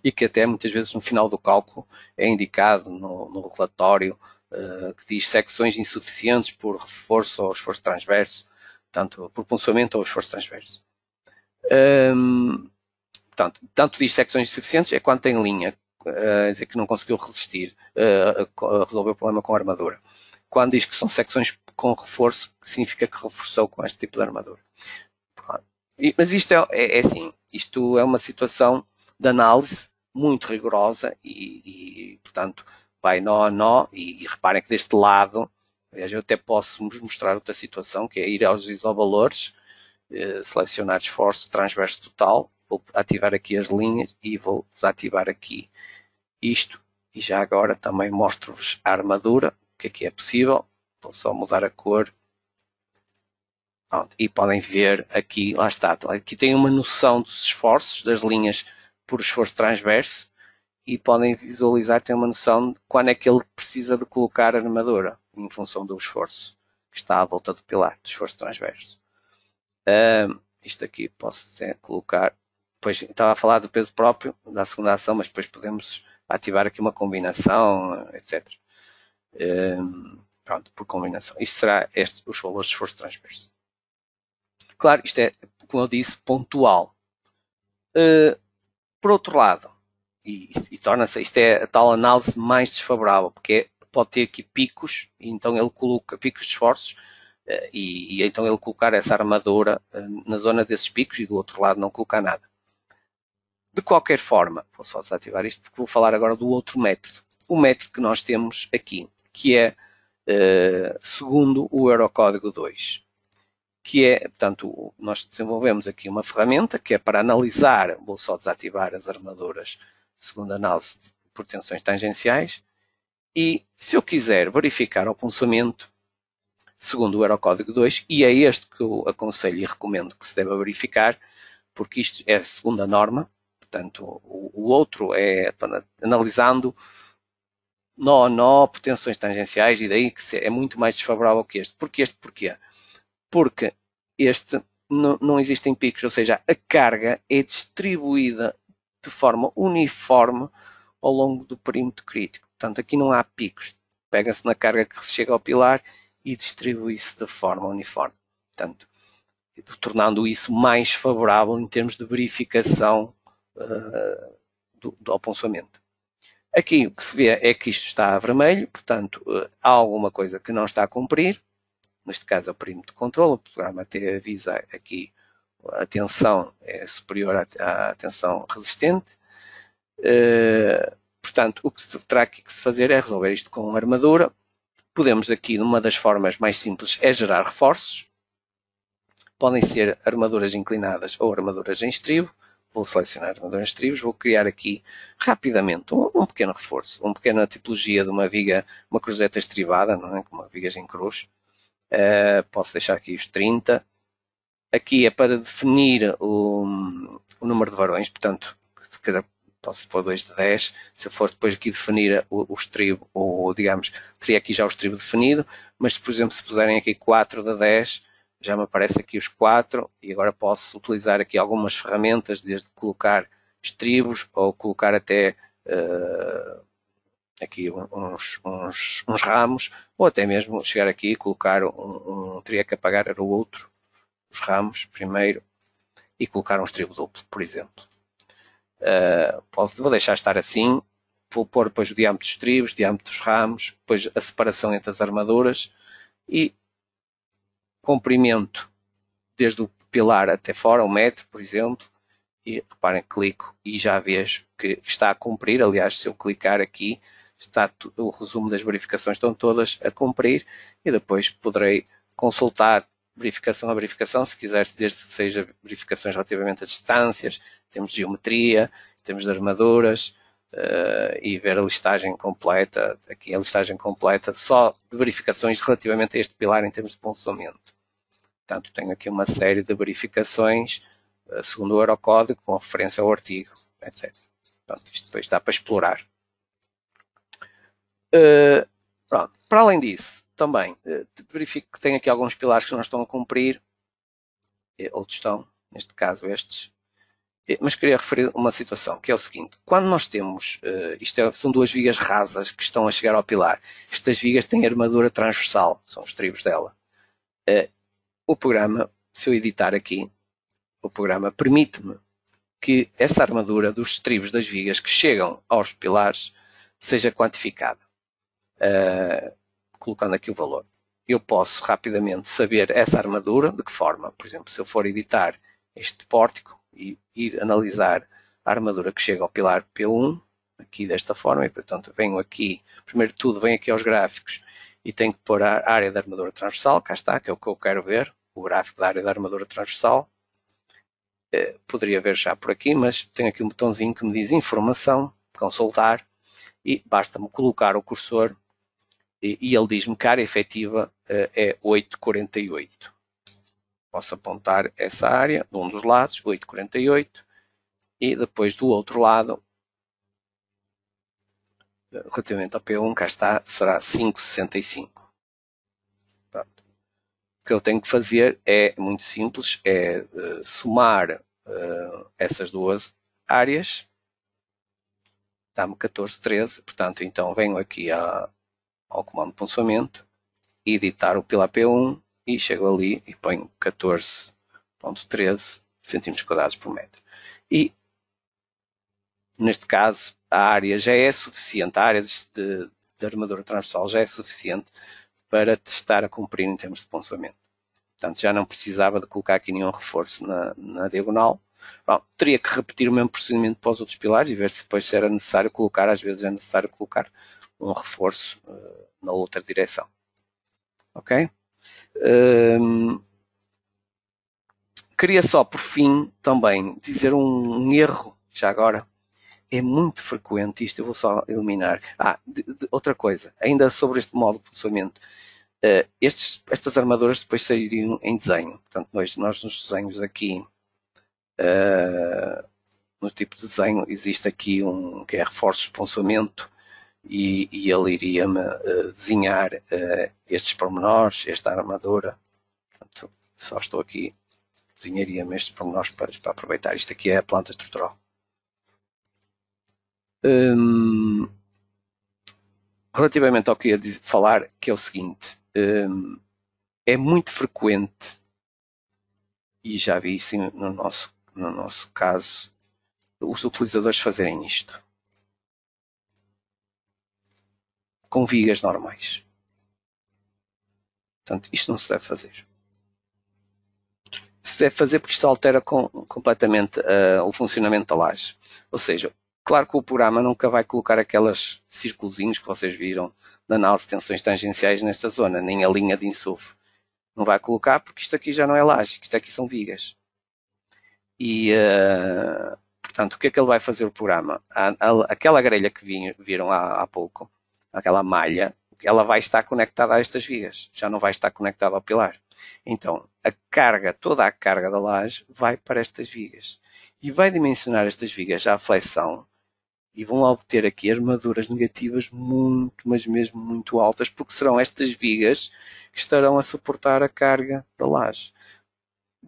e que até muitas vezes no final do cálculo é indicado no relatório que diz secções insuficientes por reforço ou esforço transverso, tanto por ponçamento ou esforço transverso. Portanto, tanto diz secções insuficientes é quando tem linha, dizer que não conseguiu resistir, resolver o problema com a armadura. quando diz que são secções com reforço, significa que reforçou com este tipo de armadura. Mas isto é assim, isto é uma situação de análise muito rigorosa e portanto, vai nó a nó, e reparem que deste lado, aliás, eu até posso vos mostrar outra situação, que é ir aos isovalores, selecionar esforço transverso total, vou ativar aqui as linhas e vou desativar aqui isto, e já agora também mostro-vos a armadura, que aqui é possível, vou só mudar a cor. E podem ver aqui, lá está, aqui tem uma noção dos esforços, das linhas por esforço transverso, e podem visualizar, tem uma noção de quando é que ele precisa de colocar a armadura, em função do esforço que está à volta do pilar, do esforço transverso. Isto aqui posso colocar, depois estava a falar do peso próprio, da segunda ação, mas depois podemos ativar aqui uma combinação, etc. Pronto, por combinação. Isto será os valores de esforço transverso. Claro, isto é, como eu disse, pontual. Por outro lado, e torna-se, isto é a tal análise mais desfavorável, porque pode ter aqui picos, e então ele coloca picos de esforços, e então ele colocar essa armadura na zona desses picos e do outro lado não colocar nada. De qualquer forma, vou só desativar isto porque vou falar agora do outro método. O método que nós temos aqui, que é segundo o Eurocódigo 2. Que é, portanto, nós desenvolvemos aqui uma ferramenta que é para analisar, vou só desativar as armaduras segundo a análise por tensões tangenciais, e se eu quiser verificar o ponçamento segundo o Eurocódigo 2, e é este que eu aconselho e recomendo que se deva verificar, porque isto é a segunda norma, portanto, o outro é analisando nó a nó, por tensões tangenciais, e daí que é muito mais desfavorável que este. Porquê? Porque este não existem picos, ou seja, a carga é distribuída de forma uniforme ao longo do perímetro crítico. Portanto, aqui não há picos. Pega-se na carga que chega ao pilar e distribui-se de forma uniforme. Portanto, tornando isso mais favorável em termos de verificação do aponçamento. Aqui o que se vê é que isto está a vermelho, portanto, há alguma coisa que não está a cumprir. Neste caso é o perímetro de controle, o programa até avisa aqui a tensão é superior à tensão resistente. Portanto, o que terá aqui que se fazer é resolver isto com armadura. Podemos aqui, numa das formas mais simples, é gerar reforços. Podem ser armaduras inclinadas ou armaduras em estribo. Vou selecionar armaduras em estribos, vou criar aqui rapidamente um pequeno reforço, uma pequena tipologia de uma viga, uma cruzeta estribada, não é? Com uma vigas em cruz. Posso deixar aqui os 30. Aqui é para definir o número de varões, portanto, posso pôr 2 de 10. Se eu for depois aqui definir o estribo, ou digamos, teria aqui já o estribo definido, mas por exemplo, se puserem aqui 4 de 10, já me aparece aqui os 4, e agora posso utilizar aqui algumas ferramentas, desde colocar estribos, ou colocar até aqui uns ramos, ou até mesmo chegar aqui e colocar teria que apagar, era o outro, os ramos primeiro, e colocar um estribo duplo, por exemplo. Vou deixar estar assim, vou pôr depois o diâmetro dos estribos, o diâmetro dos ramos, depois a separação entre as armaduras, e comprimento desde o pilar até fora, 1 metro, por exemplo, e reparem, clico e já vejo que está a cumprir. Aliás, se eu clicar aqui, está o resumo das verificações, estão todas a cumprir, e depois poderei consultar verificação a verificação, se quiser, desde que seja verificações relativamente a distâncias, temos de geometria, temos de armaduras, e ver a listagem completa, aqui a listagem completa só de verificações relativamente a este pilar em termos de ponçamento. Portanto, tenho aqui uma série de verificações segundo o Eurocódigo, com referência ao artigo, etc. Pronto, isto depois dá para explorar. Pronto. Para além disso, também verifico que tem aqui alguns pilares que não estão a cumprir, outros estão, neste caso estes, mas queria referir uma situação, que é o seguinte: quando nós temos, são duas vigas rasas que estão a chegar ao pilar, estas vigas têm armadura transversal, são os estribos dela. O programa, se eu editar aqui, o programa permite-me que essa armadura dos estribos das vigas que chegam aos pilares seja quantificada. colocando aqui o valor. Eu posso rapidamente saber essa armadura, de que forma. Por exemplo, se eu for editar este pórtico e ir analisar a armadura que chega ao pilar P1, aqui desta forma, e portanto venho aqui, primeiro de tudo, venho aqui aos gráficos e tenho que pôr a área da armadura transversal, cá está, que é o que eu quero ver, o gráfico da área da armadura transversal. Poderia ver já por aqui, mas tenho aqui um botãozinho que me diz informação, consultar, e basta-me colocar o cursor e ele diz-me que a área efetiva é 8,48. Posso apontar essa área de um dos lados, 8,48, e depois do outro lado, relativamente ao P1, cá está, será 5,65. O que eu tenho que fazer é muito simples, é somar essas duas áreas, dá-me 14,13, portanto, então venho aqui ao comando de pontuamento, editar o pilar P1 e chego ali e ponho 14,13 centímetros quadrados por metro. E, neste caso, a área já é suficiente, a área de armadura transversal já é suficiente para estar a cumprir em termos de pontuamento. Portanto, já não precisava de colocar aqui nenhum reforço na diagonal. Bom, teria que repetir o mesmo procedimento para os outros pilares e ver se depois era necessário colocar, às vezes é necessário colocar um reforço na outra direção. Ok? Queria só, por fim, também dizer um erro, já agora, é muito frequente, isto eu vou só eliminar. Outra coisa, ainda sobre este modo de processamento, estas armaduras depois sairiam em desenho. Portanto, nós nos desenhos aqui, no tipo de desenho, existe aqui um que é reforços de pontuamento e ele iria-me desenhar estes pormenores, esta armadura. Portanto, só estou aqui, desenharia-me estes pormenores para aproveitar. Isto aqui é a planta estrutural. Relativamente ao que ia falar, que é o seguinte, é muito frequente, e já vi isso no nosso caso, os utilizadores fazerem isto com vigas normais. Portanto, isto não se deve fazer. Se deve fazer porque isto altera completamente o funcionamento da laje. Ou seja, claro que o programa nunca vai colocar aqueles círculozinhos que vocês viram na análise de tensões tangenciais nesta zona, nem a linha de insufo. Não vai colocar porque isto aqui já não é laje, isto aqui são vigas. E, portanto, o que é que ele vai fazer o programa? Aquela grelha que viram há pouco, aquela malha, ela vai estar conectada a estas vigas, já não vai estar conectada ao pilar. Então, toda a carga da laje vai para estas vigas e vai dimensionar estas vigas à flexão e vão obter aqui armaduras negativas muito, mas mesmo muito altas, porque serão estas vigas que estarão a suportar a carga da laje.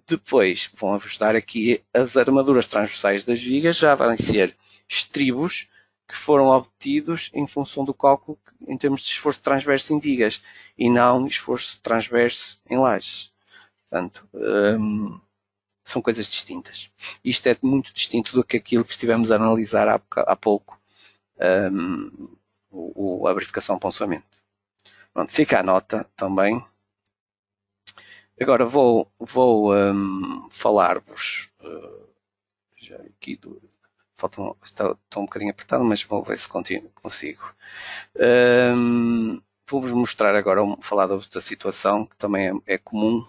Depois vão ajustar aqui as armaduras transversais das vigas, já vão ser estribos que foram obtidos em função do cálculo em termos de esforço transverso em vigas e não esforço transverso em lajes. Portanto, são coisas distintas. Isto é muito distinto do que aquilo que estivemos a analisar há pouco, a verificação pontuamento. Pronto, fica a nota também. Agora vou falar-vos já aqui estou um bocadinho apertado, mas vou ver se consigo. Vou-vos mostrar agora, falar da situação que também é comum.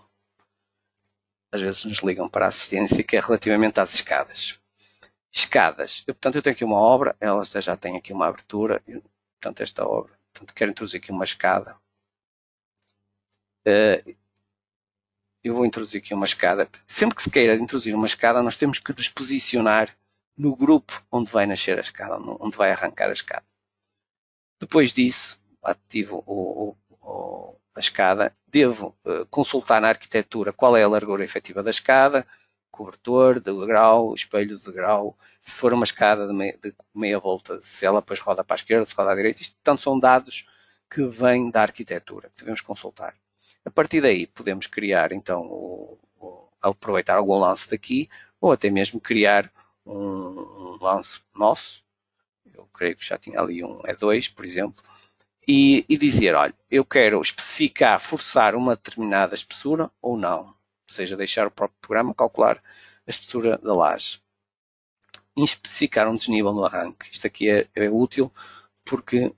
Às vezes nos ligam para a assistência, que é relativamente às escadas. Escadas. Portanto, eu tenho aqui uma obra, ela já tem aqui uma abertura, portanto, esta obra. Portanto, quero introduzir aqui uma escada. Eu vou introduzir aqui uma escada. Sempre que se queira introduzir uma escada, nós temos que nos posicionar no grupo onde vai nascer a escada, onde vai arrancar a escada. Depois disso, ativo a escada, devo consultar na arquitetura qual é a largura efetiva da escada, cobertor, de degrau, espelho de degrau, se for uma escada de meia volta, se ela depois roda para a esquerda, se roda à direita, isto portanto são dados que vêm da arquitetura, que devemos consultar. A partir daí podemos criar então, aproveitar algum lance daqui, ou até mesmo criar um lance nosso. Eu creio que já tinha ali um E2, por exemplo, e dizer, olha, eu quero especificar, forçar uma determinada espessura ou não. Ou seja, deixar o próprio programa calcular a espessura da laje. E especificar um desnível no arranque. Isto aqui é útil porque,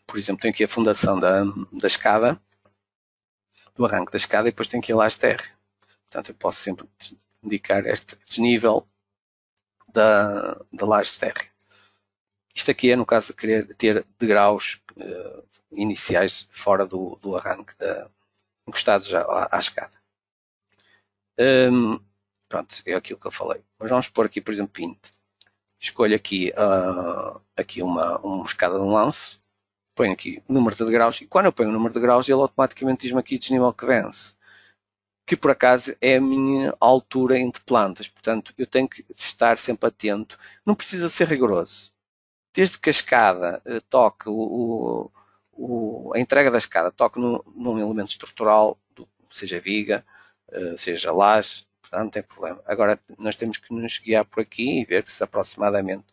por exemplo, tenho aqui a fundação da escada, do arranque da escada, e depois tenho aqui a laje terra. Portanto, eu posso sempre indicar este desnível da laje terra. Isto aqui é no caso de querer ter degraus iniciais fora do arranque, encostados à escada. Pronto, é aquilo que eu falei. Mas vamos pôr aqui, por exemplo, Paint. Escolho aqui, uma escada de um lance, ponho aqui o número de degraus, e quando eu ponho o número de degraus, ele automaticamente diz-me aqui desnível que vence, que por acaso é a minha altura entre plantas. Portanto, eu tenho que estar sempre atento. Não precisa ser rigoroso. Desde que a escada toque, a entrega da escada toque num elemento estrutural, seja viga, seja laje, portanto não tem problema. Agora nós temos que nos guiar por aqui e ver se aproximadamente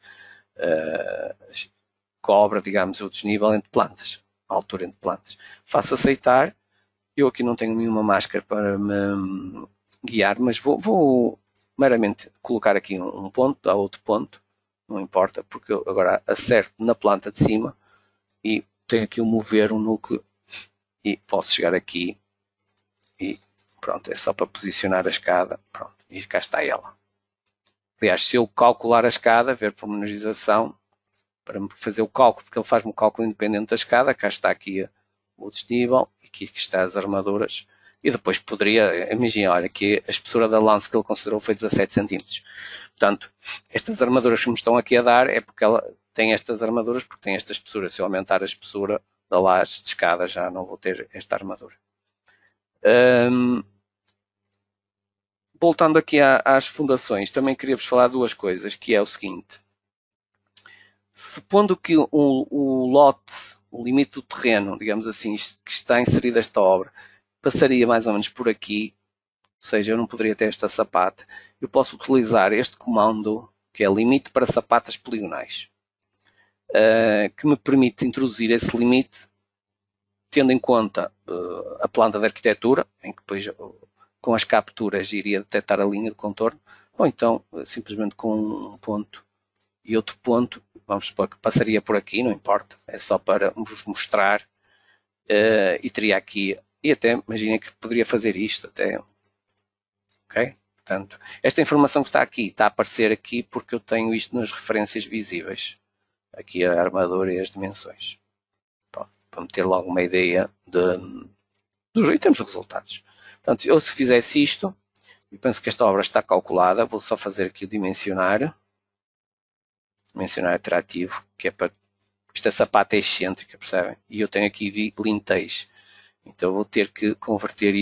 cobra, digamos, o desnível entre plantas, a altura entre plantas. Faço aceitar. Eu aqui não tenho nenhuma máscara para me guiar, mas vou meramente colocar aqui um ponto a outro ponto, não importa, porque eu agora acerto na planta de cima e tenho aqui o mover um núcleo e posso chegar aqui e pronto, é só para posicionar a escada, pronto, e cá está ela. Aliás, se eu calcular a escada, ver pormenorização, para fazer o cálculo, porque ele faz-me o cálculo independente da escada, cá está aqui o desnível, aqui está as armaduras, e depois poderia, imagina, olha, aqui a espessura da lance que ele considerou foi 17 cm. Portanto, estas armaduras que me estão aqui a dar é porque ela tem estas armaduras, porque tem esta espessura. Se eu aumentar a espessura da laje de escada, já não vou ter esta armadura. Voltando aqui às fundações, também queria-vos falar duas coisas, que é o seguinte. Supondo que o lote, o limite do terreno, digamos assim, que está inserido esta obra, passaria mais ou menos por aqui, ou seja, eu não poderia ter esta sapata, eu posso utilizar este comando, que é limite para sapatas poligonais, que me permite introduzir esse limite, tendo em conta a planta de arquitetura, em que depois com as capturas iria detectar a linha de contorno, ou então simplesmente com um ponto e outro ponto, vamos supor que passaria por aqui, não importa, é só para vos mostrar, e teria aqui, e até imaginem que poderia fazer isto, até, ok? Portanto, esta informação que está aqui, está a aparecer aqui porque eu tenho isto nas referências visíveis, aqui a armadura e as dimensões, pronto, para me ter logo uma ideia em termos de resultados. Portanto, eu se fizesse isto, eu penso que esta obra está calculada, vou só fazer aqui o dimensionar iterativo, que é para esta sapata é excêntrica, percebem? E eu tenho aqui lintéis, então eu vou ter que converter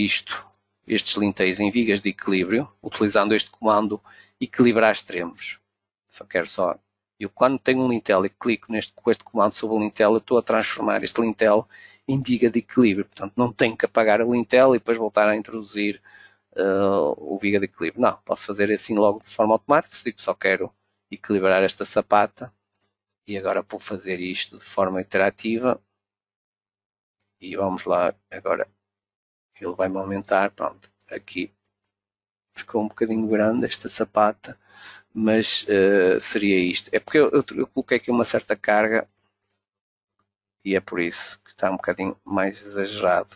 estes lintéis em vigas de equilíbrio, utilizando este comando equilibrar extremos. Eu quando tenho um lintel e clico com este comando sobre o lintel, eu estou a transformar este lintel em viga de equilíbrio, portanto não tenho que apagar o lintel e depois voltar a introduzir o viga de equilíbrio. Não, posso fazer assim logo de forma automática, se digo que só quero equilibrar esta sapata, e agora vou fazer isto de forma iterativa, e vamos lá, agora ele vai-me aumentar, pronto, aqui ficou um bocadinho grande esta sapata, mas seria isto, é porque eu coloquei aqui uma certa carga, e é por isso que está um bocadinho mais exagerado.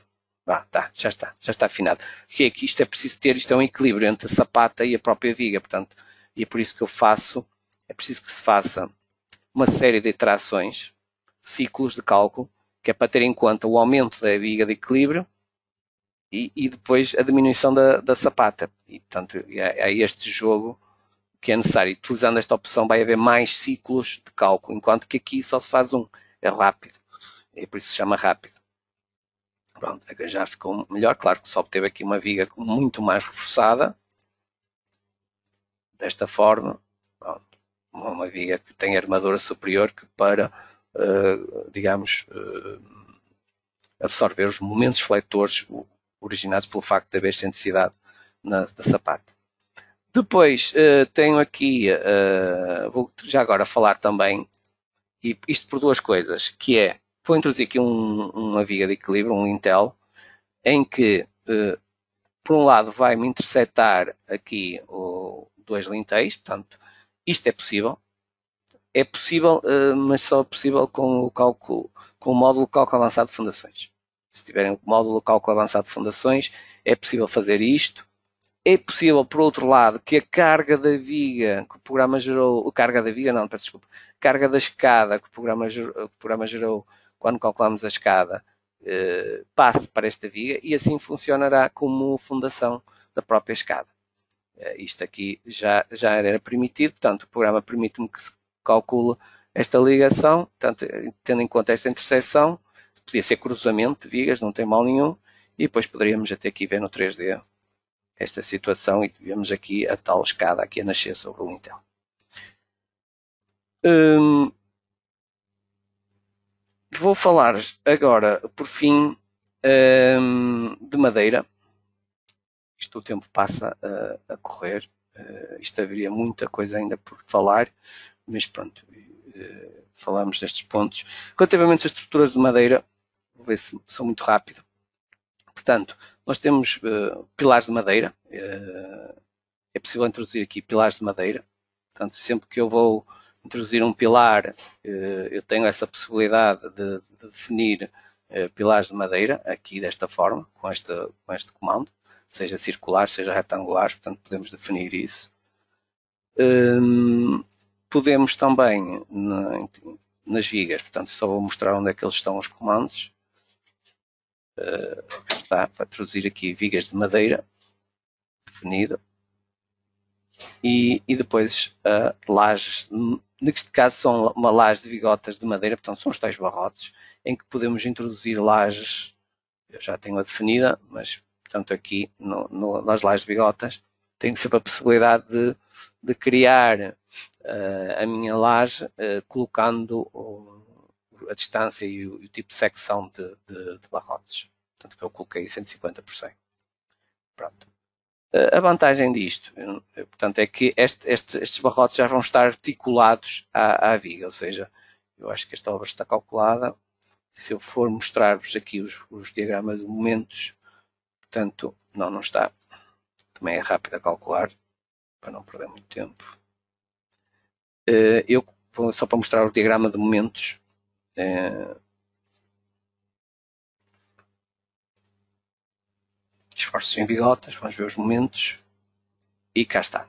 Tá, já está afinado. Porque aqui isto é preciso ter, isto é um equilíbrio entre a sapata e a própria viga, portanto, e é por isso que eu faço, é preciso que se faça uma série de iterações, ciclos de cálculo, que é para ter em conta o aumento da viga de equilíbrio e depois a diminuição da sapata. E, portanto, é este jogo que é necessário. Utilizando esta opção vai haver mais ciclos de cálculo, enquanto que aqui só se faz um. É rápido. É por isso que se chama rápido. Pronto, já ficou melhor. Claro que só obteve aqui uma viga muito mais reforçada. Desta forma. Pronto. Uma viga que tem armadura superior que para, digamos, absorver os momentos fletores originados pelo facto de haver excentricidade da sapata. Depois tenho aqui, vou já agora falar também, e isto por duas coisas, que é vou introduzir aqui uma viga de equilíbrio, um lintel, em que, por um lado, vai-me interceptar aqui dois lintéis, portanto, isto é possível. É possível, mas só possível com o módulo cálculo avançado de fundações. Se tiverem o módulo cálculo avançado de fundações, é possível fazer isto. É possível, por outro lado, que a carga da viga que o programa gerou, carga da viga não, peço desculpa, carga da escada que o programa gerou quando calculamos a escada, passe para esta viga e assim funcionará como fundação da própria escada. Isto aqui já era permitido, portanto o programa permite-me que se calcule esta ligação, portanto, tendo em conta esta interseção, podia ser cruzamento de vigas, não tem mal nenhum, e depois poderíamos até aqui ver no 3D esta situação e vemos aqui a tal escada aqui a nascer sobre o lintel. Vou falar agora, por fim, de madeira. Isto o tempo passa a correr. Isto haveria muita coisa ainda por falar, mas pronto, falamos destes pontos. Relativamente às estruturas de madeira, vou ver se sou muito rápido. Portanto, nós temos pilares de madeira. É possível introduzir aqui pilares de madeira. Portanto, sempre que eu vou introduzir um pilar, eu tenho essa possibilidade de definir pilares de madeira, aqui desta forma, com este comando, seja circular, seja retangular, portanto podemos definir isso. Podemos também, nas vigas, portanto só vou mostrar onde é que eles estão os comandos. Está para introduzir aqui vigas de madeira, definido. E depois lajes, neste caso são uma laje de vigotas de madeira, portanto são os tais barrotes, em que podemos introduzir lajes, eu já tenho a definida, mas portanto aqui nas lajes de vigotas tenho sempre a possibilidade de criar a minha laje colocando a distância e o tipo de secção de barrotes, portanto que eu coloquei 150 por 100. Pronto. A vantagem disto, portanto, é que estes barrotes já vão estar articulados à viga, ou seja, eu acho que esta obra está calculada. Se eu for mostrar-vos aqui os diagramas de momentos, portanto, não está. Também é rápido a calcular, para não perder muito tempo. Eu vou só para mostrar o diagrama de momentos. Esforços em bigotas, vamos ver os momentos. E cá está.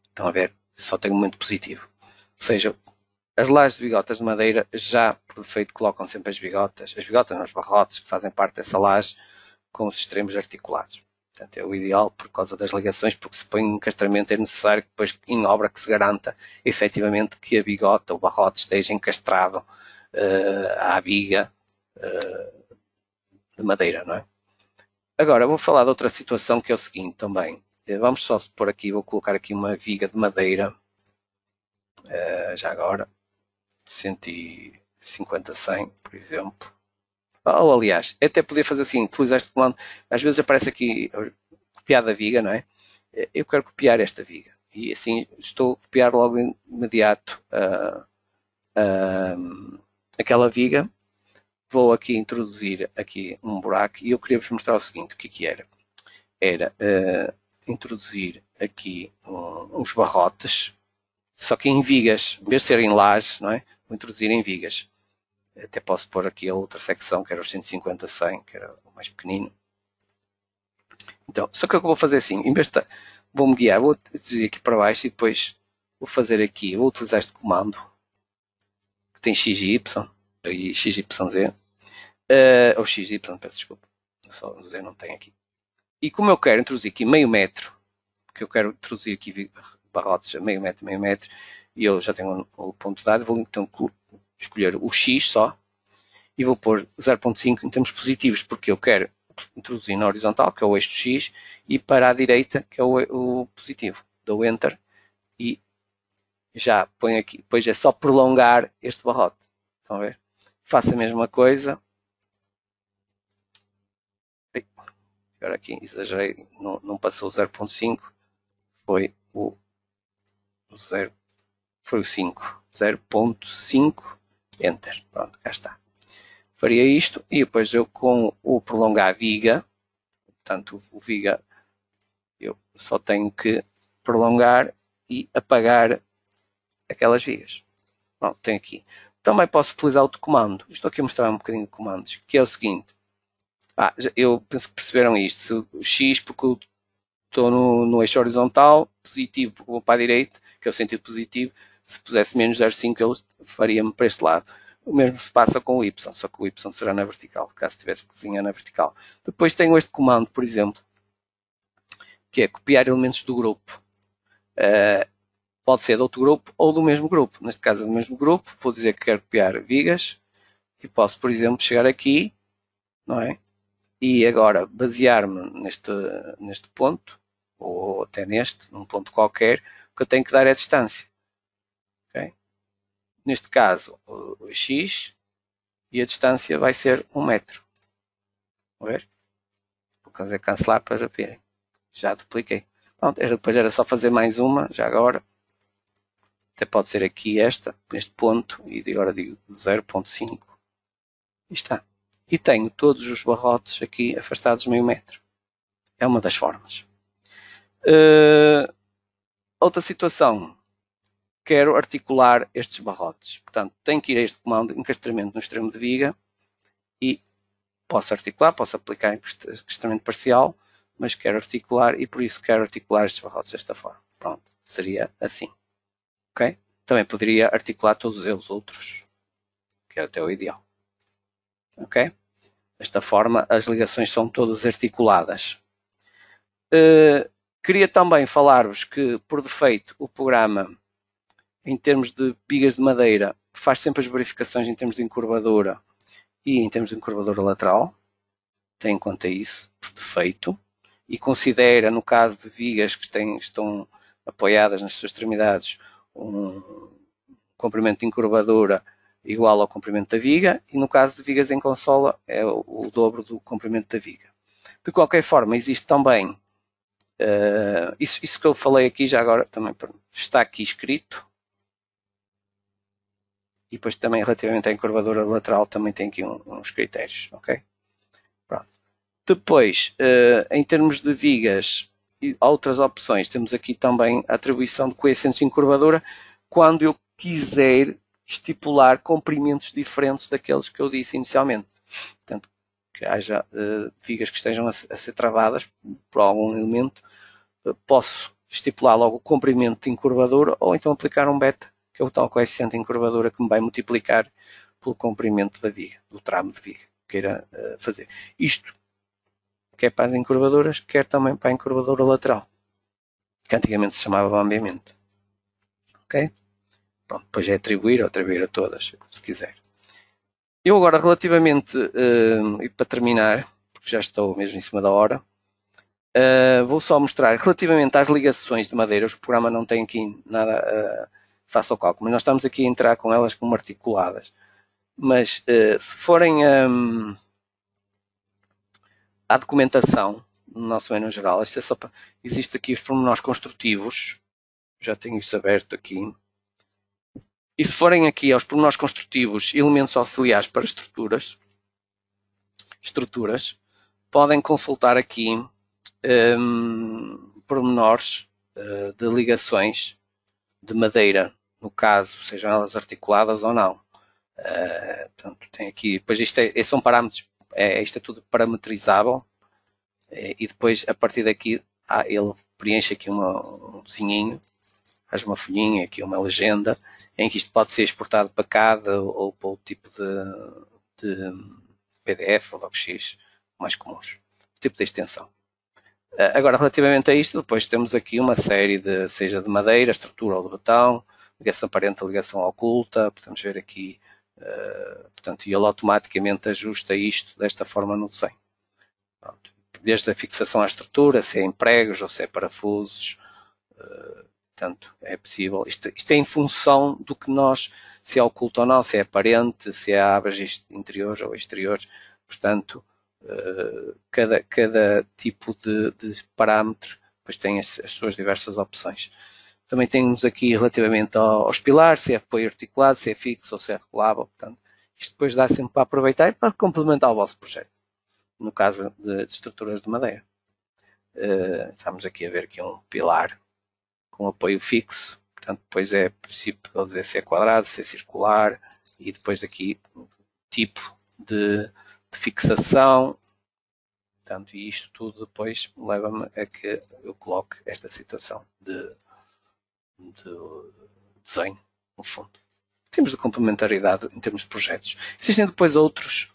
Estão a ver? Só tem um momento positivo. Ou seja, as lajes de bigotas de madeira já, por defeito, colocam sempre as bigotas nos barrotes que fazem parte dessa laje com os extremos articulados. Portanto, é o ideal por causa das ligações, porque se põe um encastramento é necessário que depois em obra que se garanta efetivamente que a bigota, o barrote esteja encastrado à viga de madeira, não é? Agora, vou falar de outra situação que é o seguinte também. Vamos só pôr aqui, vou colocar aqui uma viga de madeira, já agora, 150-100, por exemplo. Ou, aliás, até poder fazer assim, utilizar este comando. Às vezes aparece aqui copiar da viga, não é? Eu quero copiar esta viga. E assim estou a copiar logo de imediato aquela viga. Vou aqui introduzir aqui um buraco e eu queria vos mostrar o seguinte, o que era? Era introduzir aqui uns barrotes, só que em vigas, em vez de ser em lajes, não é? Vou introduzir em vigas. Até posso pôr aqui a outra secção, que era os 150-100, que era o mais pequenino. Então, só que eu vou fazer assim, em vez de vou-me guiar, vou dizer aqui para baixo e depois vou fazer aqui, vou utilizar este comando, que tem XY, e XYZ, ou XY, peço desculpa, só o Z não tem aqui. E como eu quero introduzir aqui meio metro, porque eu quero introduzir aqui barrotes a meio metro, e eu já tenho o ponto dado, vou então escolher o X só, e vou pôr 0.5 em termos positivos, porque eu quero introduzir na horizontal, que é o eixo X, e para a direita, que é o positivo. Dou Enter e já ponho aqui. Depois é só prolongar este barrote. Estão a ver? Faço a mesma coisa. Agora aqui exagerei, não passou o 0.5, foi o 0, foi o 5. 0.5, Enter. Pronto, cá está. faria isto e depois eu com o prolongar viga, portanto o viga eu só tenho que prolongar e apagar aquelas vigas. Bom, tem aqui. Também posso utilizar outro comando. Estou aqui a mostrar um bocadinho de comandos, que é o seguinte. Eu penso que perceberam isto. O X, porque eu estou no eixo horizontal, positivo vou para a direita, que é o sentido positivo. Se pusesse menos 0,5, ele faria-me para este lado. O mesmo se passa com o Y, só que o Y será na vertical, caso tivesse que desenhar na vertical. Depois tenho este comando, por exemplo, que é copiar elementos do grupo. Pode ser de outro grupo ou do mesmo grupo. Neste caso é do mesmo grupo, vou dizer que quero copiar vigas e posso, por exemplo, chegar aqui, não é? E agora basear-me neste ponto, ou até num ponto qualquer, o que eu tenho que dar é a distância. Okay? Neste caso, o X e a distância vai ser 1 metro. Vamos ver? Vou fazer cancelar para verem. Já dupliquei. Pronto, depois era só fazer mais uma, já agora. Até pode ser aqui este ponto, e agora digo 0,5. E está. E tenho todos os barrotes aqui afastados meio metro. É uma das formas. Outra situação. Quero articular estes barrotes. Portanto, tenho que ir a este comando, encastramento no extremo de viga, e posso articular, posso aplicar encastramento parcial, mas quero articular e por isso quero articular estes barrotes desta forma. Pronto, seria assim. Okay? Também poderia articular todos os outros, que é até o ideal. Ok? Desta forma, as ligações são todas articuladas. Queria também falar-vos que, por defeito, o programa, em termos de vigas de madeira, faz sempre as verificações em termos de encurvadura e em termos de encurvadura lateral. Tem em conta isso, por defeito. E considera, no caso de vigas que estão apoiadas nas suas extremidades, um comprimento de encurvadura igual ao comprimento da viga, e no caso de vigas em consola é o dobro do comprimento da viga. De qualquer forma, existe também, isso que eu falei aqui já agora, também está aqui escrito, e depois também relativamente à encurvadura lateral também tem aqui uns critérios, ok? Pronto. Depois, em termos de vigas e outras opções, temos aqui também a atribuição de coeficientes de encurvadura quando eu quiser estipular comprimentos diferentes daqueles que eu disse inicialmente. Portanto, que haja vigas que estejam a ser travadas por algum elemento, posso estipular logo o comprimento de encurvadura ou então aplicar um beta, que é o tal coeficiente de encurvadura que me vai multiplicar pelo comprimento da viga, do tramo de viga que queira fazer. Isto quer para as encurvaduras, quer também para a encurvadura lateral, que antigamente se chamava bambeamento. Ok? Pronto, depois é atribuir ou atribuir a todas, se quiser. Eu agora, relativamente, e para terminar, porque já estou mesmo em cima da hora, vou só mostrar, relativamente às ligações de madeira, o programa não tem aqui nada, faça o cálculo, mas nós estamos aqui a entrar com elas como articuladas. Mas se forem à documentação, no nosso menu geral, isto é só para, existe aqui os pormenores construtivos, já tenho isso aberto aqui. E se forem aqui aos pormenores construtivos, elementos auxiliares para estruturas, podem consultar aqui pormenores de ligações de madeira, no caso, sejam elas articuladas ou não. Portanto, tem aqui, depois isto são parâmetros, isto é tudo parametrizável, e depois a partir daqui ele preenche aqui um desenhinho, faz uma folhinha, aqui uma legenda, em que isto pode ser exportado para CAD ou para o tipo de PDF ou DocX mais comuns, o tipo de extensão. Agora, relativamente a isto, depois temos aqui uma série seja de madeira, estrutura ou de betão, ligação aparente, ligação oculta, podemos ver aqui, portanto, e ele automaticamente ajusta isto desta forma no desenho. Pronto. Desde a fixação à estrutura, se é em pregos ou se é parafusos, portanto, é possível. Isto é em função do que se é oculto ou não, se é aparente, se é abras interiores ou exteriores. Portanto, cada tipo de parâmetro depois tem as suas diversas opções. Também temos aqui relativamente aos pilares, se é apoio articulado, se é fixo ou se é regulável. Portanto, Isto depois dá sempre para aproveitar e para complementar o vosso projeto. No caso de estruturas de madeira. Estamos aqui a ver aqui um pilar com apoio fixo. Portanto, depois é possível dizer se é quadrado, se é circular. E depois aqui tipo de fixação. Portanto, e isto tudo depois leva-me a que eu coloque esta situação de desenho, no fundo. Em termos de complementaridade, em termos de projetos. Existem depois outros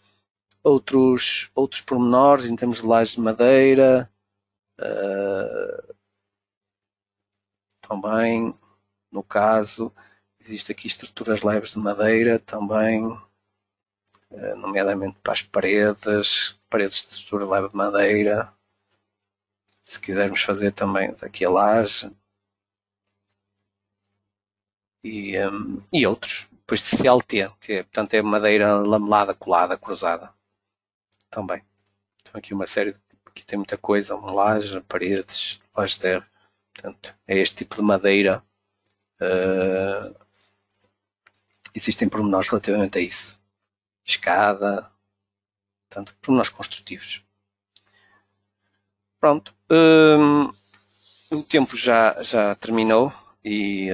pormenores, em termos de lajes de madeira, também, no caso, existe aqui estruturas leves de madeira, também, nomeadamente para as paredes de estrutura leve de madeira. Se quisermos fazer também daqui a laje. E outros. Depois de CLT, que é, portanto, é madeira lamelada, colada, cruzada. Também. Então aqui uma série, aqui tem muita coisa, uma laje, paredes, laje de terra. Portanto, é este tipo de madeira. Existem pormenores relativamente a isso. Escada, portanto, pormenores construtivos. Pronto. O tempo já terminou e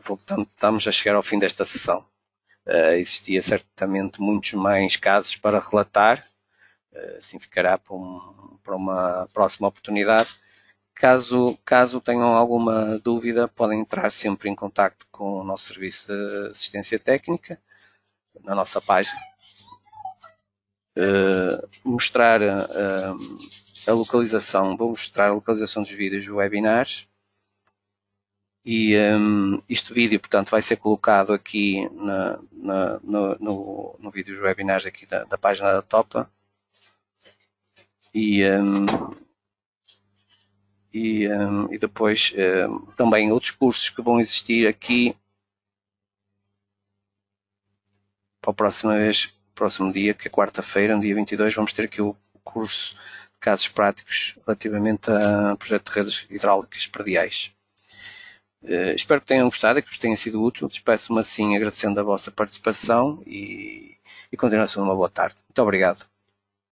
portanto, estamos a chegar ao fim desta sessão. Existia certamente muitos mais casos para relatar, assim ficará para uma próxima oportunidade. Caso tenham alguma dúvida, podem entrar sempre em contato com o nosso serviço de assistência técnica na nossa página. Mostrar a localização, vou mostrar a localização dos vídeos dos webinars. E este vídeo, portanto, vai ser colocado aqui no vídeo dos webinars aqui da página da Topa. E depois também outros cursos que vão existir aqui para a próxima vez, próximo dia, que é quarta-feira, no dia 22, vamos ter aqui o curso de casos práticos relativamente a projeto de redes hidráulicas prediais. Espero que tenham gostado e que vos tenha sido útil. Despeço-me assim agradecendo a vossa participação e continuação de uma boa tarde. Muito obrigado.